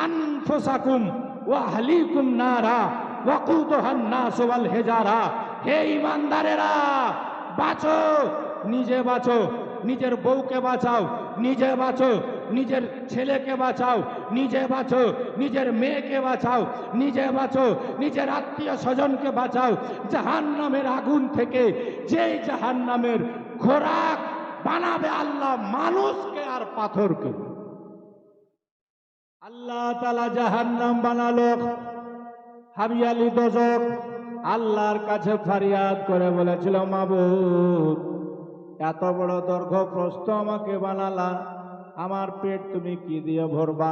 আনফুসাকুম ওয়া আহলিকুম নারা ওয়াকুদুহান নাস ওয়াল হিজারা। হে ঈমানদারেরা, বাঁচো, নিজে বাঁচো, নিজের বউকে বাঁচাও, নিজে বাঁচো, নিজের ছেলেকে বাঁচাও, নিজে বাঁচো, নিজের মেয়েকে বাঁচাও, নিজে বাঁচো, নিজের আত্মীয় স্বজনকে বাঁচাও জাহান্নামের আগুন থেকে। যেই জাহান্নামের খোরাক বানাবে আল্লাহ মানুষকে আর পাথরকে। আল্লাহ তাআলা জাহান্নাম বানালো হাবিয়ালি দোজখ। আল্লাহর কাছে ফরিয়াদ করে বলেছিল, মাবুদ এত বড় দৈর্ঘ্য প্রস্থ আমাকে বানালা, আমার পেট তুমি কি দিয়ে ভরবা?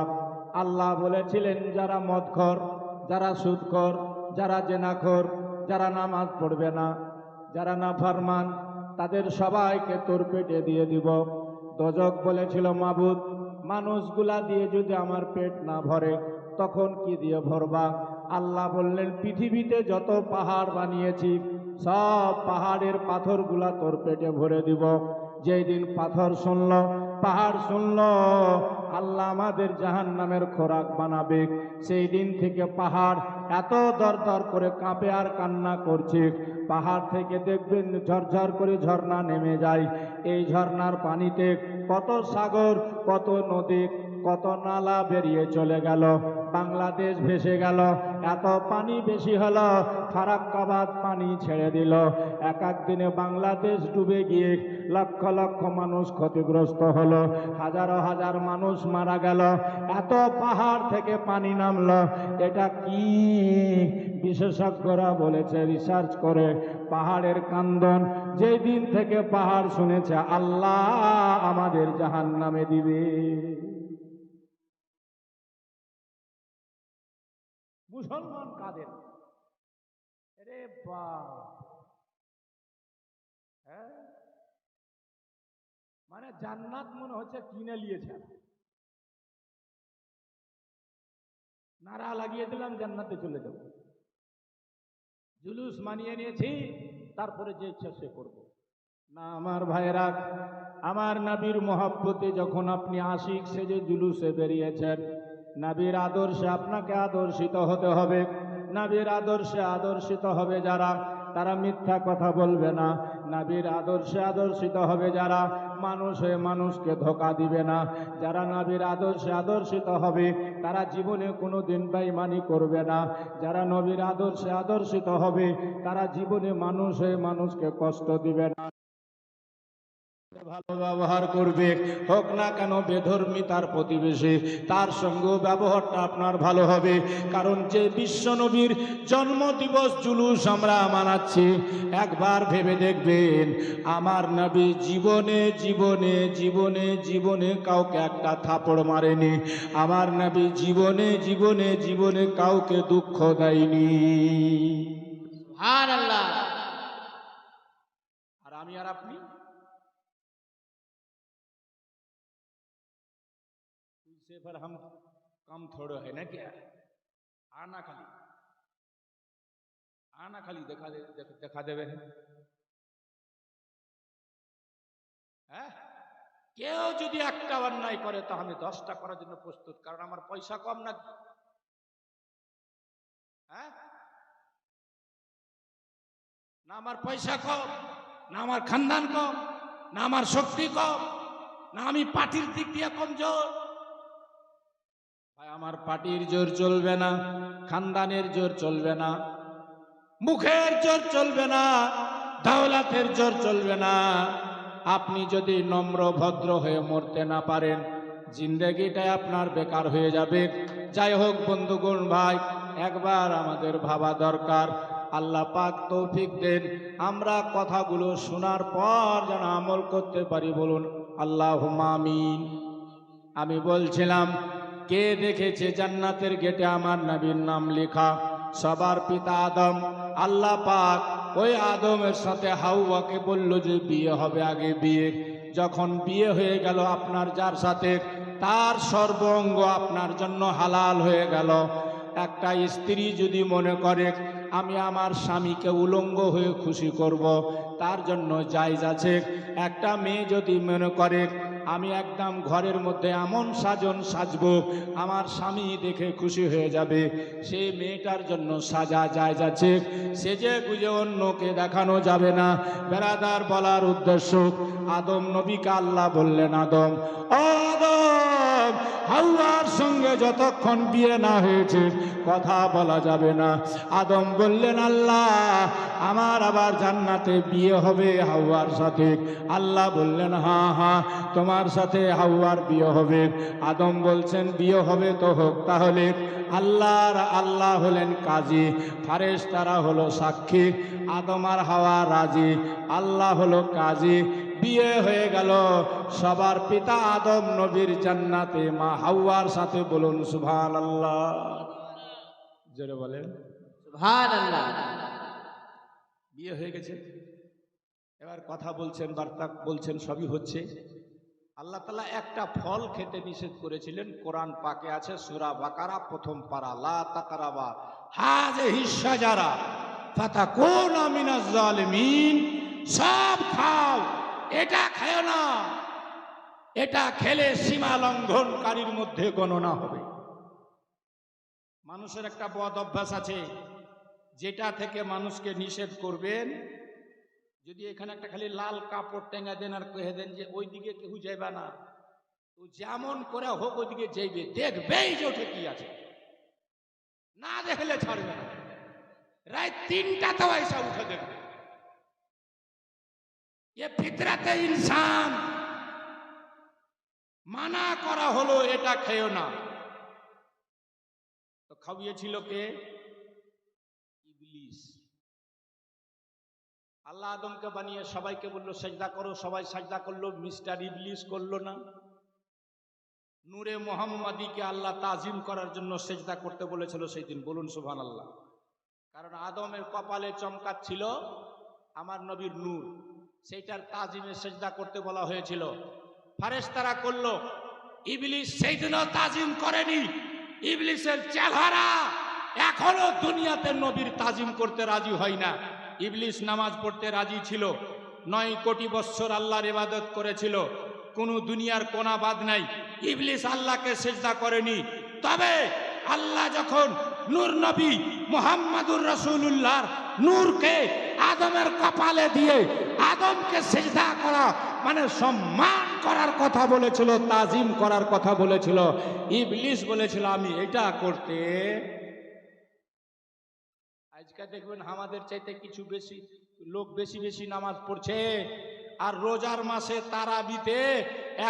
আল্লাহ বলেছিলেন, যারা মদখোর, যারা সুদখোর, যারা জেনাখোর, যারা নামাজ পড়বে না, যারা নাফরমান, তাদের সবাইকে তোর পেটে দিয়ে দিব। দোজখ বলেছিল, মাবুদ মানুষগুলা দিয়ে যদি আমার পেট না ভরে, তখন কি দিয়ে ভরবা? আল্লাহ বললেন, পৃথিবীতে যত পাহাড় বানিয়েছি সব পাহাড়ের পাথরগুলা তোর পেটে ভরে দিব। যেই দিন পাথর শুনল, পাহাড় শুনল আল্লাহ আমাদের জাহান্নামের খোরাক বানাবে, সেই দিন থেকে পাহাড় এত দরদর করে কাঁপে আর কান্না করছে। পাহাড় থেকে দেখবেন ঝরঝর করে ঝর্ণা নেমে যায়। এই ঝর্ণার পানিতে কত সাগর, কত নদী, কত নালা বেরিয়ে চলে গেল, বাংলাদেশ ভেসে গেল। এত পানি বেশি হলো, ফারাক্কাবাদ পানি ছেড়ে দিল। এক এক দিনে বাংলাদেশ ডুবে গিয়ে লক্ষ লক্ষ মানুষ ক্ষতিগ্রস্ত হলো, হাজারো হাজার মানুষ মারা গেল। এত পাহাড় থেকে পানি নামলো, এটা কি? বিশেষজ্ঞরা বলেছে, রিসার্চ করে, পাহাড়ের কান্দন। যেই দিন থেকে পাহাড় শুনেছে আল্লাহ আমাদের জাহান্নামে দিবে। মুসলমান কাদের? রে বাপ, হ্যাঁ, মানে জান্নাত মনে হচ্ছে কিনে নিয়েছে। নারা লাগিয়ে দিলাম, জান্নাতে চলে যাব। জুলুস মানিয়ে নিয়েছি, তারপরে যে ইচ্ছা সে করবো না। আমার ভাইরা, আমার নবীর মহব্বতে যখন আপনি আশিক সেজে জুলুসে বেরিয়েছেন, নবীর আদর্শে আপনাকে আদর্শিত হতে হবে। নবীর আদর্শে আদর্শিত হবে যারা, তারা মিথ্যা কথা বলবে না। নবীর আদর্শে আদর্শিত হবে যারা, মানুষ হয়ে মানুষকে ধোঁকা দিবে না। যারা নবীর আদর্শে আদর্শিত হবে, তারা জীবনে কোনো দিন বেঈমানি করবে না। যারা নবীর আদর্শে আদর্শিত হবে, তারা জীবনে মানুষ হয়ে মানুষকে কষ্ট দিবে না। ভালো ব্যবহার করবে, হোক না কেন বেধর্মী তার প্রতিবেশী, তার সঙ্গেও ব্যবহারটা আপনার ভালো হবে। কারণ যে বিশ্ব নবীর জন্মদিবস জুলুস আমরা মানাচ্ছি, একবার ভেবে দেখবেন আমার নবী জীবনে জীবনে জীবনে জীবনে কাউকে একটা থাপড় মারেনি, আমার নবী জীবনে জীবনে জীবনে কাউকে দুঃখ দেয়নি। সুবহানাল্লাহ। আর আমি আর আপনি से पर हम कम थोड़ो है ना, क्या आना खाली देखा देवे হ্যাঁ। কেউ যদি একটা অন্যায় করে তো আমি 10টা করার জন্য প্রস্তুত, কারণ আমার পয়সা কম না। হ্যাঁ, না আমার পয়সা কম, না আমার খানদান কম, না আমার শক্তি কম, না আমি পার্টির দিক দিয়ে কমজোর। ভাই আমার পার্টির জোর চলবে না, খানদানের জোর চলবে না, মুখের জোর চলবে না, দৌলতের জোর চলবে না। আপনি যদি নম্র ভদ্র হয়ে মরতে না পারেন, জিন্দেগিটা আপনার বেকার হয়ে যাবে। যাই হোক বন্ধুগণ, ভাই একবার আমাদের ভাবা দরকার। আল্লাহ পাক তৌফিক দেন, আমরা কথাগুলো শোনার পর যেন আমল করতে পারি। বলুন আল্লাহুম্মা আমিন। আমি বলছিলাম, কে দেখেছে জান্নাতের গেটে আমার নবীর নাম লেখা? সবার পিতা আদম। আল্লাহ পাক ওই আদমের সাথে হাওয়াকে বলল যে বিয়ে হবে, আগে বিয়ে। যখন বিয়ে হয়ে গেল আপনার যার সাথে, তার সর্বাঙ্গ আপনার জন্য হালাল হয়ে গেল। একটা স্ত্রী যদি মনে করে আমি আমার স্বামীকে উলঙ্গ হয়ে খুশি করব, তার জন্য জায়েজ আছে। একটা মেয়ে যদি মনে করে আমি একদম ঘরের মধ্যে এমন সাজন সাজবো আমার স্বামী দেখে খুশি হয়ে যাবে, সেই মেয়েটার জন্য সাজা জায়েজ আছে। সেজে গুজে অন্যকে দেখানো যাবে না। বেরাদার, বলার উদ্দেশ্য, আদম নবীকে আল্লাহ বললেন, আদম ও আদম, হাওয়ার সঙ্গে যতক্ষণ বিয়ে না হয়েছে কথা বলা যাবে না। আদম বললেন, আল্লাহ আমার আবার জান্নাতে বিয়ে হবে হাওয়ার সাথে। আল্লাহ বললেন, হ্যাঁ হ্যাঁ তোমার সাথে হাওয়ার বিয়ে হবে। আদম বলছেন, বিয়ে হবে তো হোক তাহলে। আল্লাহ হলেন কাজী, ফারেশতারা হলো সাক্ষী। আদম আর হাওয়া রাজি, আল্লাহ হলো কাজী। বিয়ে হয়ে গেল সবার পিতা আদম নবীর জান্নাতে মা হাওয়ার সাথে। বলুন সুবহানাল্লাহ, জোরে বলেন সুবহানাল্লাহ। বিয়ে হয়ে গেছে। এবার কথা বলছেন, বার্তা বলছেন, সবই হচ্ছে। আল্লাহ তাআলা একটা ফল খেতে নিষেধ করেছিলেন, কোরআন পাকে আছে, সূরা বাকারা প্রথম পারা, লা তাকরাবা হাযিহিশ শাজারা ফাতাকুনা মিনাজ জালিমিন। সব খাও, এটা খাও না, এটা খেলে সীমা লঙ্ঘনকারীর মধ্যে গণনা হবে। মানুষের একটা বদ অভ্যাস আছে, যেটা থেকে মানুষকে নিষেধ করবেন, যদি এখানে একটা খালি লাল কাপড় টেঙ্গা দেন আর কহে দেন যে ওই দিকে কেউ যাইবা না, তো যেমন করে হোক ওইদিকে যাইবে, দেখবেই যে ওঠে কি আছে, না দেখলে ছাড়বে না। রাত 3টাতেও এসে উঠে দেখবে। এ ফিতরাতে ইনসান, মানা করা হলো এটা খেও না। তো খাওয়িয়েছিল কে? ইবলিস। আল্লাহ আদমকে বানিয়ে সবাইকে বললো সেজদা করো, সবাই সেজদা করলো, মিস্টার ইবলিস করলো না। নূরে মুহাম্মাদীকে আল্লাহ তাজিম করার জন্য সেজদা করতে বলেছিল সেই দিন। বলুন সুবহানাল্লাহ। কারণ আদমের কপালে চমকাচ্ছিল আমার নবীর নূর, সেইটার তাজিমে সেজদা করতে বলা হয়েছিল। ফারেশতারা করলো, ইবলিস সেই দিনও তাজিম করেনি। ইবলিসের চেহারা এখনো দুনিয়াতে নবীর তাজিম করতে রাজি হয় না। ইবলিস নামাজ পড়তে রাজি ছিল, 9 কোটি বৎসর আল্লাহর ইবাদত করেছিল, কোনো দুনিয়ার কোনা বাদ নাই। ইবলিস আল্লাহকে সেজদা করেনি। তবে আল্লাহ যখন নূর নবী মুহাম্মাদুর রাসূলুল্লাহর নূরকে আদমের কপালে দিয়ে আদমকে সেজদা করা মানে সম্মান করার কথা বলেছিল, তাজিম করার কথা বলেছিল, ইবলিস বলেছিল আমি এটা করতে। আজকে দেখবেন আমাদের চাইতে কিছু বেশি লোক বেশি বেশি নামাজ পড়ছে, আর রোজার মাসে তারাবিতে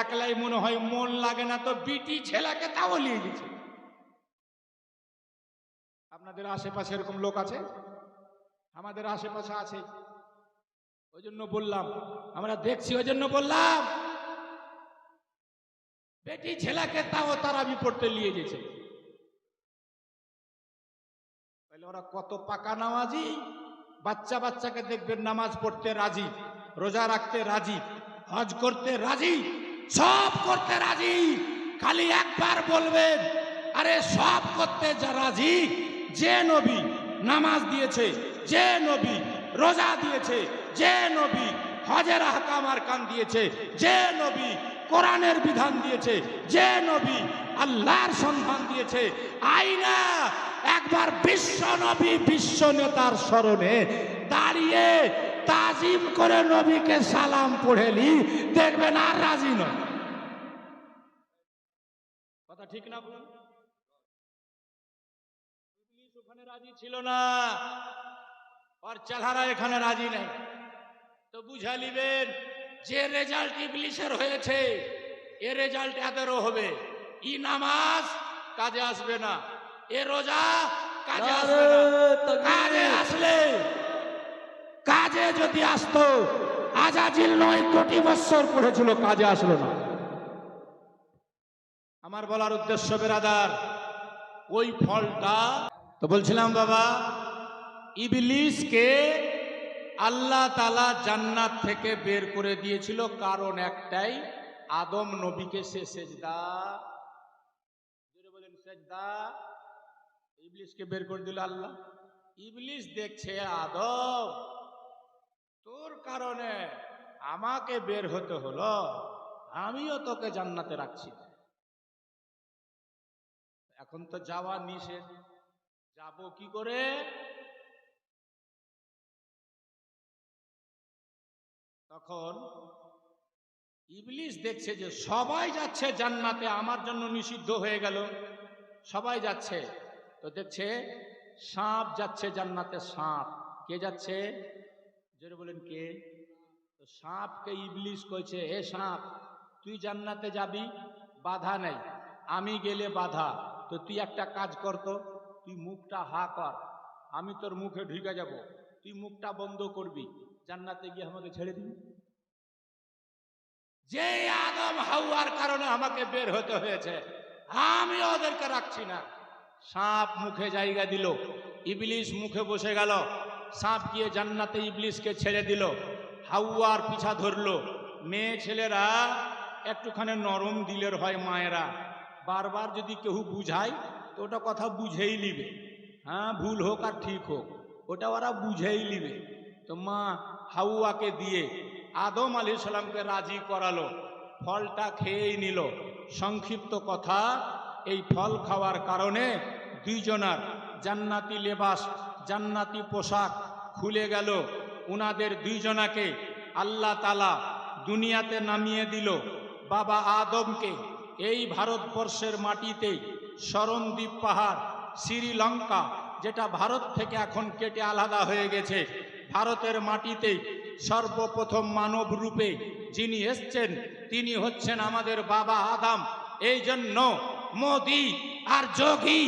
একলাই মনে হয় মন লাগে না, তো বিটি ছেলেকে তাও নিয়ে গেছে। আপনাদের আশেপাশে এরকম লোক আছে? আমাদের আশেপাশে আছে, ওই জন্য বললাম, আমরা দেখছি ওই জন্য বললাম, বেটি ছেলেকে তাও তারাবি পড়তে নিয়ে গেছে। তাহলে ওরা কত পাকা নামাজি। বাচ্চা বাচ্চাকে দেখবেন নামাজ পড়তে রাজি, রোজা রাখতে রাজি, হজ করতে রাজি, সব করতে রাজি। খালি একবার বলবেন, আরে সব করতে যা রাজি যে নবী নামাজ দিয়েছে, যে নবী রোজা দিয়েছে, যে নবী হজের আহকাম আরকান দিয়েছে, যে নবী কোরআনের বিধান দিয়েছে, যে নবী আল্লাহর সন্ধান দিয়েছে, আইনা একবার বিশ্ব নবী বিশ্ব নেতার স্মরণে দাঁড়িয়ে তাজিম করে নবীকে সালাম পড়েলি, দেখবেন আর রাজি নয়। কথা ঠিক না বলুন? ইবলিস ওখানে রাজি ছিল না, আর চেহারা এখানে রাজি নাই। তো বুঝা নিবেন, যে রেজাল্ট ইবলিসের হয়েছে এ রেজাল্ট এদেরও হবে। ই নামাজ কাজে আসবে না, এ রোজা কাজে আসবে না। কাজে আসলে, কাজে যদি আসতো, আজাজিল 9 কোটি বছর পড়েছিল, কাজে আসলো না। আমার বলার উদ্দেশ্য বেরাদার, ওই ফলটা তো বলছিলাম বাবা, ইবলিসকে আল্লাহ তাআলা জান্নাত থেকে বের করে দিয়েছিল কারণ একটাই, আদম নবীকে সে সেজদা, জোরে বলেন সেজদা, ইবলিসকে বের করে দিল আল্লাহ। ইবলিস দেখছে, আদম তোর কারণে আমাকে বের হতে হলো, আমিও তোকে জান্নাতে রাখছি, এখন তো যাওয়া নিষেধ, যাব কি করে? তখন ইবলিস দেখছে যে সবাই যাচ্ছে জান্নাতে, আমার জন্য নিষিদ্ধ হয়ে গেল, সবাই যাচ্ছে। তো দেখছে সাপ যাচ্ছে জান্নাতে, সাপ। কে যাচ্ছে? জোরে বলেন কে? তো সাপকে ইবলিস কইছে, হে সাপ, তুই জান্নাতে যাবি, বাধা নেই, আমি গেলে বাধা, তো তুই একটা কাজ কর, তো তুই মুখটা হা কর, আমি তোর মুখে ঢুকে যাব, তুই মুখটা বন্ধ করবি, জান্নাতে গিয়ে আমাকে ছেড়ে দিবি। যে আদম হাওয়ার কারণে আমাকে বের হতে হয়েছে, আমি ওদেরকে রাখছি না। সাপ মুখে জায়গা দিল, ইবলিস মুখে বসে গেল, সাপ গিয়ে জান্নাতে ইবলিসকে ছেড়ে দিল, হাওয়ার পিছা ধরলো। মেয়ে ছেলেরা একটুখানি নরম দিলের হয়, মায়েরা বারবার যদি কেউ বুঝায় তো ওটা কথা বুঝেই নিবে, হ্যাঁ ভুল হোক আর ঠিক হোক ওটা ওরা বুঝেই নিবে। তো মা হাওয়াকে দিয়ে আদম আলাইহিস সালামকে রাজি করালো, ফলটা খেয়েই নিল। সংক্ষিপ্ত কথা, এই ফল খাওয়ার কারণে দুইজনার জান্নাতি লেবাস, জান্নাতি পোশাক খুলে গেল। উনাদের দুইজনাকে আল্লাহ তাআলা দুনিয়াতে নামিয়ে দিল। বাবা আদমকে এই ভারতবর্ষের মাটিতে শরণদ্বীপ পাহাড়, শ্রীলঙ্কা, যেটা ভারত থেকে এখন কেটে আলাদা হয়ে গেছে, ভারতের মাটিতে সর্বপ্রথম মানব রূপে যিনি এসছেন তিনি হচ্ছেন আমাদের বাবা আদম। এই জন্য মোদি আর যোগী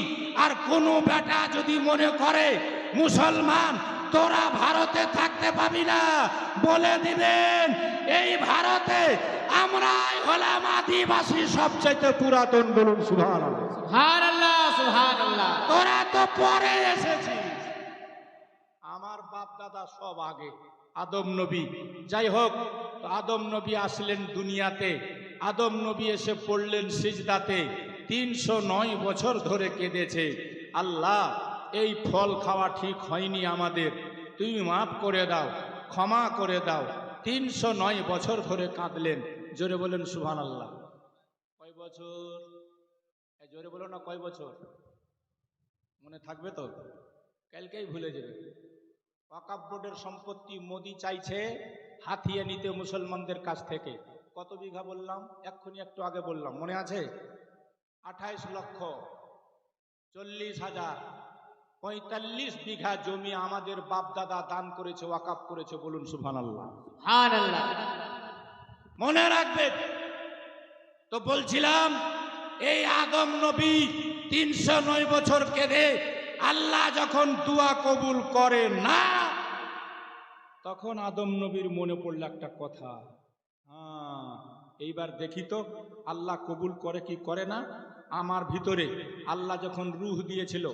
আর কোনো বেটা যদি মনে করে মুসলমান তোরা ভারতে থাকতে পাবি না, বলে দিবেন এই ভারতে আমরাই হলাম আদিবাসী সবচেয়ে পুরাতন। বলুন সুবহানাল্লাহ। সুবহানাল্লাহ, সুবহানাল্লাহ। তোরা তো পরে এসেছিস, আমার বাপ দাদা সব আগে, আদম নবী। যাই হোক, আদম নবী আসলেন দুনিয়াতে, আদম নবী এসে পড়লেন সিজদাতে, 309 বছর ধরে কেঁদেছে, আল্লাহ এই ফল খাওয়া ঠিক হয়নি আমাদের, তুমি মাফ করে দাও, ক্ষমা করে দাও। 309 বছর ধরে কাঁদলেন। জোরে বলেন সুবহানাল্লাহ। কয় বছর? জোরে বলো না, কয় বছর? মনে থাকবে তো? কালকেই ভুলে যাবে। ওয়াকফ বোর্ডের সম্পত্তি মোদি চাইছে হাতিয়ে নিতে মুসলমানদের কাছ থেকে। কত বিঘা বললাম? এক্ষুনি একটু আগে বললাম, মনে আছে? 28,40,000, 45 বিঘা জমি আমাদের বাপ দাদা দান করেছে, ওয়াকফ করেছে। বলুন সুবহানাল্লাহ। সুবহানাল্লাহ। মনে রাখবেন। তো বলছিলাম এই আদম নবী 309 বছর কেঁদে আল্লাহ যখন দোয়া কবুল করে না, তখন আদম নবীর মনে পড়ল একটা কথা, এইবার দেখি তো আল্লাহ কবুল করে কি করে না। আমার ভিতরে আল্লাহ যখন রূহ দিয়েছিল,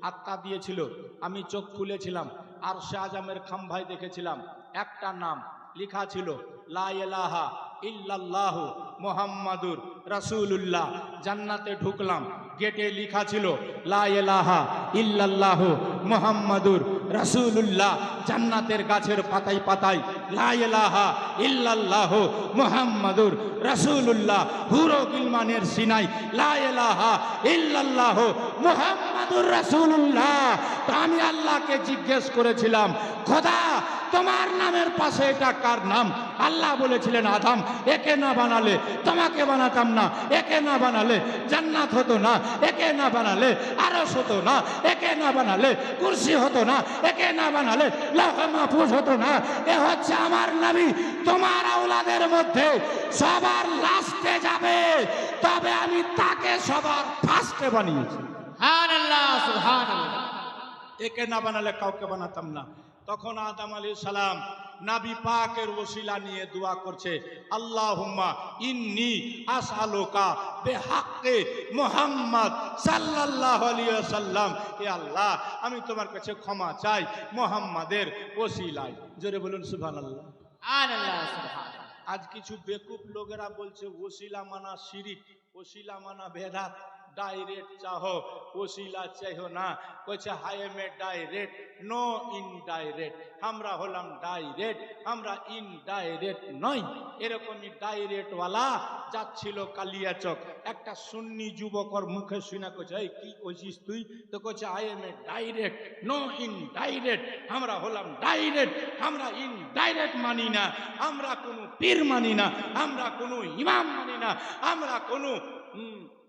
আত্মা দিয়েছিল, আমি চোখ খুলেছিলাম, আরশে আজমের খাম্ভায় দেখেছিলাম একটা নাম লেখা ছিল, লা ইলাহা ইল্লাল্লাহু মুহাম্মাদুর রাসূলুল্লাহ। জান্নাতে ঢুকলাম, গেটে লেখা ছিল লা ইলাহা ইল্লাল্লাহু মুহাম্মাদুর রাসূলুল্লাহ। জান্নাতের গাছের পাতায় পাতায় লা ইলাহা ইল্লাল্লাহু মুহাম্মাদুর রাসূলুল্লাহ। হুরো গিলমানের সিনায় লা ইলাহা ইল্লাল্লাহু মুহাম্মাদুর রাসূলুল্লাহ। তো আমি আল্লাহকে জিজ্ঞেস করেছিলাম, খোদা তোমার নামের পাশে এটা কার নাম? আল্লাহ বলেছিলেন, আদম, একে না বানালে তোমাকে বানাতাম না, একে না বানালে জান্নাত হতো না, একে না বানালে আরশ হতো না, একে না বানালে কুরসি হতো না, একে না বানালে লৌহ মাহফুজ হতো না। এ হচ্ছে আমার নবী, তোমার আওলাদের মধ্যে সবার লাস্টে যাবে, তবে আমি তাকে সবার ফার্স্টে বানিয়েছি। সুবহানাল্লাহ, সুবহানাল্লাহ। একে না বানালে কাউকে বানাতাম না। তখন আদম আলাইহিস সালাম নবী পাকের ওসিলা নিয়ে দোয়া করছে, আল্লাহুম্মা ইন্নী আসআলুকা বিহাক্কি মুহাম্মদ সাল্লাল্লাহু আলাইহি ওয়াসাল্লাম। হে আল্লাহ, আমি তোমার কাছে ক্ষমা চাই মুহাম্মাদের ওসিলায়। জোরে বলুন সুবহানাল্লাহ। সুবহানাল্লাহ, সুবহানাল্লাহ। আজ কিছু বেকুব লোকেরা বলছে ওসিলা মানা শিরিক, ওসিলা মানা বেদাত। ডাইরেক্ট চাহো, ওসিলা চাইও না। কইছে high M a direct, no indirect. আমরা হলাম ডাইরেক্ট, আমরা ইনডাইরেক্ট নই। এরকমই ডাইরেক্ট ওয়ালা যাচ্ছিল কালিয়াচক, একটা সুন্নি যুবকর মুখে শুনে কইছে, এই কি কইছিস তুই? তো কইছে I am a direct, no indirect. আমরা হলাম ডাইরেক্ট, আমরা ইনডাইরেক্ট মানি না। আমরা কোনো পীর মানি না, আমরা কোনো ইমাম মানি না, আমরা কোনো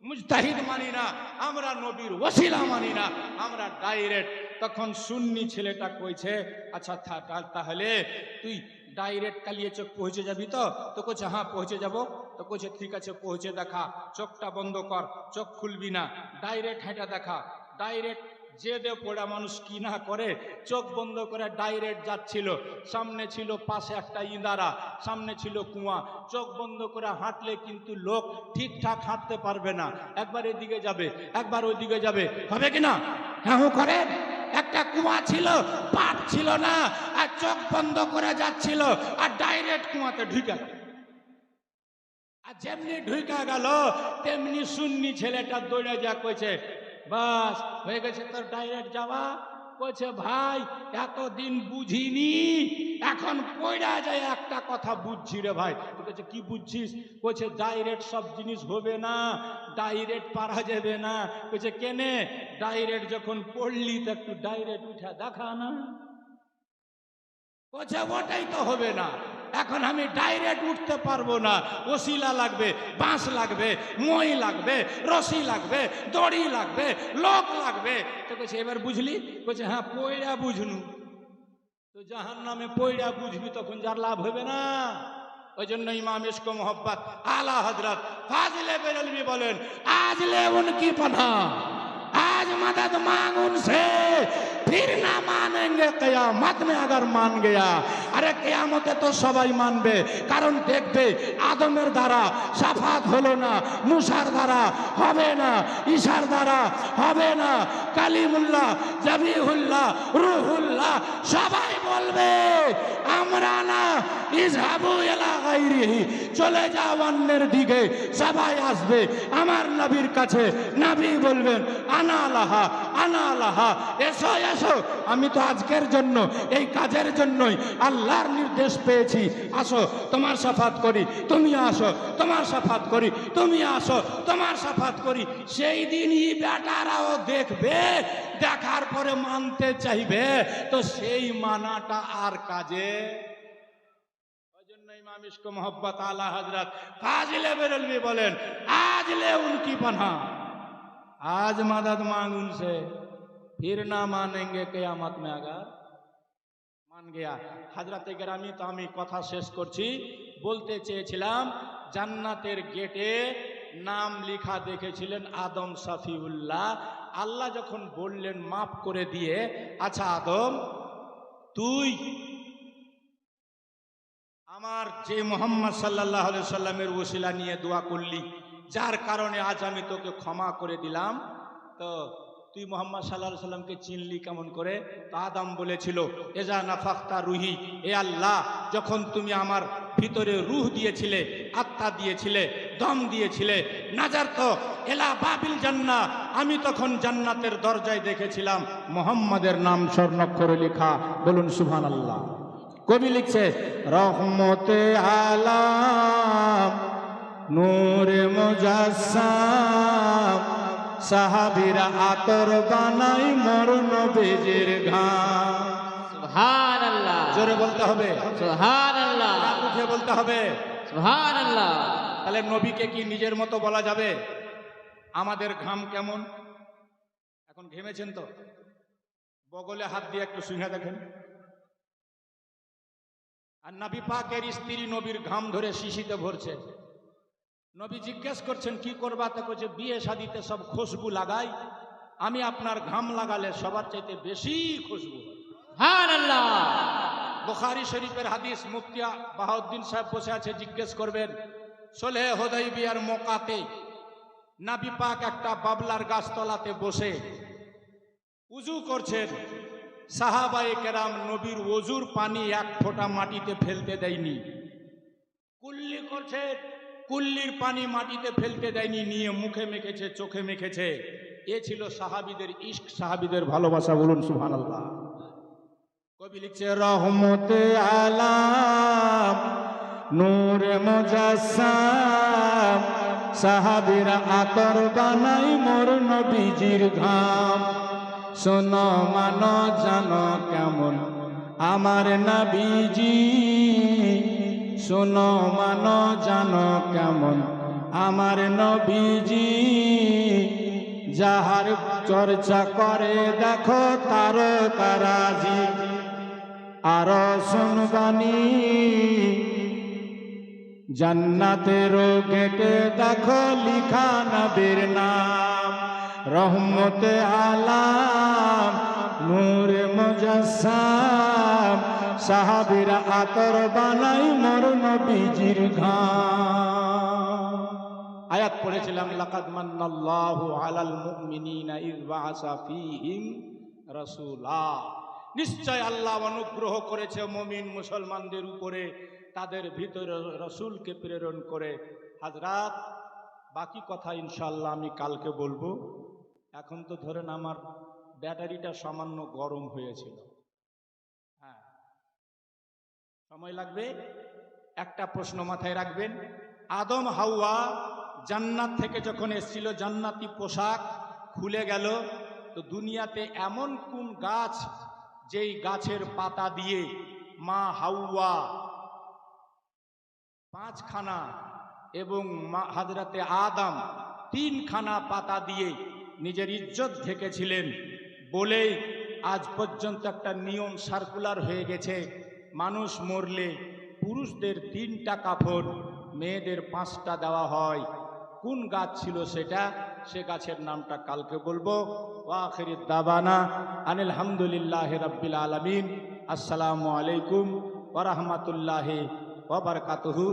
মুজতাহিদ মানি না, আমরা নবীর ওসিলা মানি না, আমরা ডাইরেক্ট। তখন সুন্নি ছেলেটা কইছে, আচ্ছা তাহলে তুই ডাইরেক্ট কালিয়াচক পৌঁছে যাবি তো? তো কইছে হ্যাঁ পৌঁছে যাব। তো কইছে ঠিক আছে পৌঁছে দেখা, চোখটা বন্ধ কর, চোখ খুলবি না, ডাইরেক্ট হেঁটে দেখা। ডাইরেক্ট যে দে পড়া মানুষ কি না করে, চোখ বন্ধ করে ডাইরেক্ট যাচ্ছিল। সামনে ছিল পাশে একটা ইঁদারা, সামনে ছিল কুয়া। চোখ বন্ধ করে হাঁটলে কিন্তু লোক ঠিকঠাক হাঁটতে পারবে না, একবার এদিকে যাবে একবার ওইদিকে যাবে, হবে কিনা? হ্যাঁ করে। একটা কুয়া ছিল, পাট ছিল না, আর চোখ বন্ধ করে যাচ্ছিল, আর ডাইরেক্ট কুয়াতে ঢুকে গেল। আর যেমনি ঢুকে গেল তেমনি সুন্নি ছেলেটা দৌড়ে যা কইছে, বাস হয়ে গেছে তোর ডাইরেক্ট যাওয়া। কইছে ভাই এতদিন বুঝিনি, এখন পড়া যায় একটা কথা বুঝছি রে ভাই। কইছে কি বুঝছিস? কইছে ডাইরেক্ট সব জিনিস হবে না, ডাইরেক্ট পারা যাবে না। কইছে কেনে? ডাইরেক্ট যখন পড়লি তো একটু ডাইরেক্ট উঠা দেখা না। কইছে ওটাই তো হবে না, এখন আমি ডাইরেক্ট উঠতে পারবো না, ওসিলা লাগবে, বাঁশ লাগবে, মই লাগবে, রশি লাগবে, দড়ি লাগবে, লোক লাগবে। তো কইছে এবার বুঝলি? কইছে হ্যাঁ পয়ড়া বুঝনু। তো জাহান্নামে পয়ড়া বুঝবি তখন যার লাভ হবে না। ওই জন্য ইমাম ইশক মোহব্বত আলা হযরত ফাজিলে বেরেলভী বলেন, আজ ले उनकी पनाह, आज मदद मांग उनसे, फिर ना मानेंगे कियामत में अगर मान गया। আরে কিয়ামতে তো সবাই মানবে, কারণ দেখবে আদমের দ্বারা শাফাত হলো না, মুসার দ্বারা হবে না, ঈসার দ্বারা হবে না, কালিমুল্লাহ, জাবিহুল্লাহ, রুহুল্লাহ সবাই বলবে আমরা না, ইযহাবু ইলা গায়রিহি, চলে যাও অন্যের দিকে। সবাই আসবে আমার নবীর কাছে, নবী বলবেন আনা লাহা, আনা লাহা, এসো এসো, আমি তো আজকের জন্য এই কাজের জন্যই আল্লাহর নির্দেশ পেয়েছি, আসো তোমার শাফাত করি, তুমি আসো তোমার শাফাত করি, তুমি আসো তোমার শাফাত করি। সেই দিনই বেটারাও দেখবে, দেখার পরে মানতে চাইবে, তো সেই মানাটা আর কাজে। ওই জন্য ইমাম ইশক মোহব্বত আলা হযরত ফাজিলে বেরেলভী বলেন, আজ ले उनकी पनाह, आज मदद मांग उनसे, फिर ना मानेंगे कियामत में अगर मान गया। हजरत ग्रामी, तो আমি কথা শেষ করছি, বলতে চেয়েছিলাম, জান্নাতের গেটে নাম লেখা দেখেছিলেন আদম শফিউল্লাহ। আল্লাহ যখন বললেন মাফ করে দিয়ে, আচ্ছা আদম, তুই আমার যে মোহাম্মদ সাল্লাল্লাহু আলাইহি সাল্লামের ওসিলা নিয়ে দোয়া করলি, যার কারণে আজ আমি তোকে ক্ষমা করে দিলাম, তো তুই মোহাম্মদ সাল্লাল্লাহু আলাইহি সাল্লামকে চিনলি কেমন করে? তো আদম বলেছিল, এজা নাফাখতা রুহি, এ আল্লাহ, যখন তুমি আমার ভিতরে রূহ দিয়েছিলে, আত্মা দিয়েছিলে, দম দিয়েছিলে, নাজার তো এলা বাবিল জান্নাহ, আমি তখন জান্নাতের দরজায় দেখেছিলাম মোহাম্মদের নাম স্বর্ণাক্ষরে লেখা। বলুন সুবহানাল্লাহ। কবি লিখছে, রহমতে আলাম নূরে মুজাসসাম, সাহাবীরা আতর বানাই মোর নবীজির ঘাম। সুবহানাল্লাহ। জোরে বলতে হবে, সুবহানাল্লাহ। রাত উঠে বলতে হবে। সুবহানাল্লাহ। তাহলে নবীকে কি নিজের মতো বলা যাবে? আমাদের ঘাম কেমন? এখন ঘেমেছেন তো, বগলে হাত দিয়ে একটু শুনে দেখেন। আর নবী পাকের স্ত্রী নবীর ঘাম ধরে শিশিতে ভরছে। নবী জিজ্ঞেস করছেন কি করবা? তো বলছে, বিয়ে শাদিতে সব খুশবু লাগাই, আমি আপনার ঘাম লাগালে সবার চাইতে বেশি খুশবু হয়। সুবহানাল্লাহ। বুখারী শরীফের হাদিস। মুফতি বাহাউদ্দিন সাহেব বসে আছে, জিজ্ঞেস করবেন, সুলহে হুদাইবিয়ার মওকাতে নবী পাক একটা বাবলার গাছতলাতে বসে উযু করছেন। সাহাবায়ে কেরাম নবীর ওযুর পানি এক ফোঁটা মাটিতে ফেলতে দেয়নি। কুল্লি করছে, কুল্লির পানি মাটিতে ফেলতে দেয়নি, নিয়ে মুখে মেখেছে, চোখে মেখেছে। এ ছিল সাহাবীদের ইশক, সাহাবীদের ভালোবাসা। বলুন সুবহানাল্লাহ। কবি লিখছে, রহমতে আলাম নূরে মুজাসসাম, সাহাবীরা আতর বানাই মোর নবীজির ঘাম। শোনো মানো জানো কেমন আমার নবীজি, শোনো মানো জানো কেমন আমার নবীজি, যাহার চর্চা করে দেখো তারকারাজি। আর শুনবানি জান্নাতের গেটে দেখো লিখা নবীর নাম। রহমতে আলাম নূরে মুজাসসাম, সাহাবীরা আতর বানাই মোর নবীজির ঘাম। আয়াত পড়েছিলাম, লাকাদ মান্নাল্লাহু আলাল মুমিনিনা ইয বাআসা ফীহিম রাসূলা। নিশ্চয় আল্লাহ অনুগ্রহ করেছে মুমিন মুসলমানদের উপরে, তাদের ভিতরে রাসূলকে প্রেরণ করে। হযরত, বাকি কথা ইনশাআল্লাহ আমি কালকে বলবো। এখন তো ধরেন আমার ব্যাটারিটা সামান্য গরম হয়েছিল, হ্যাঁ, সময় লাগবে। একটা প্রশ্ন মাথায় রাখবেন, আদম হাওয়া জান্নাত থেকে যখন এসেছিল, জান্নাতি পোশাক খুলে গেল, তো দুনিয়াতে এমন কোন গাছ যেই গাছের পাতা দিয়ে মা হাওয়া 5 খানা এবং হযরতে আদম 3 খানা পাতা দিয়ে নিজের ইজ্জত ঢেকেছিলেন, বলেই আজ পর্যন্ত একটা নিয়ম সার্কুলার হয়ে গেছে, মানুষ মরলে পুরুষদের 3টা কাফন, মেয়েদের 5টা দেওয়া হয়। কোন গাছ ছিল সেটা, সে গাছের নামটা কালকে বলবো। ওয়া আখিরুদ দাওয়ানা আনিল হামদুলিল্লাহি রাব্বিল আলামিন। আসসালামু আলাইকুম ওয়া রাহমাতুল্লাহি ওয়া বারাকাতুহু।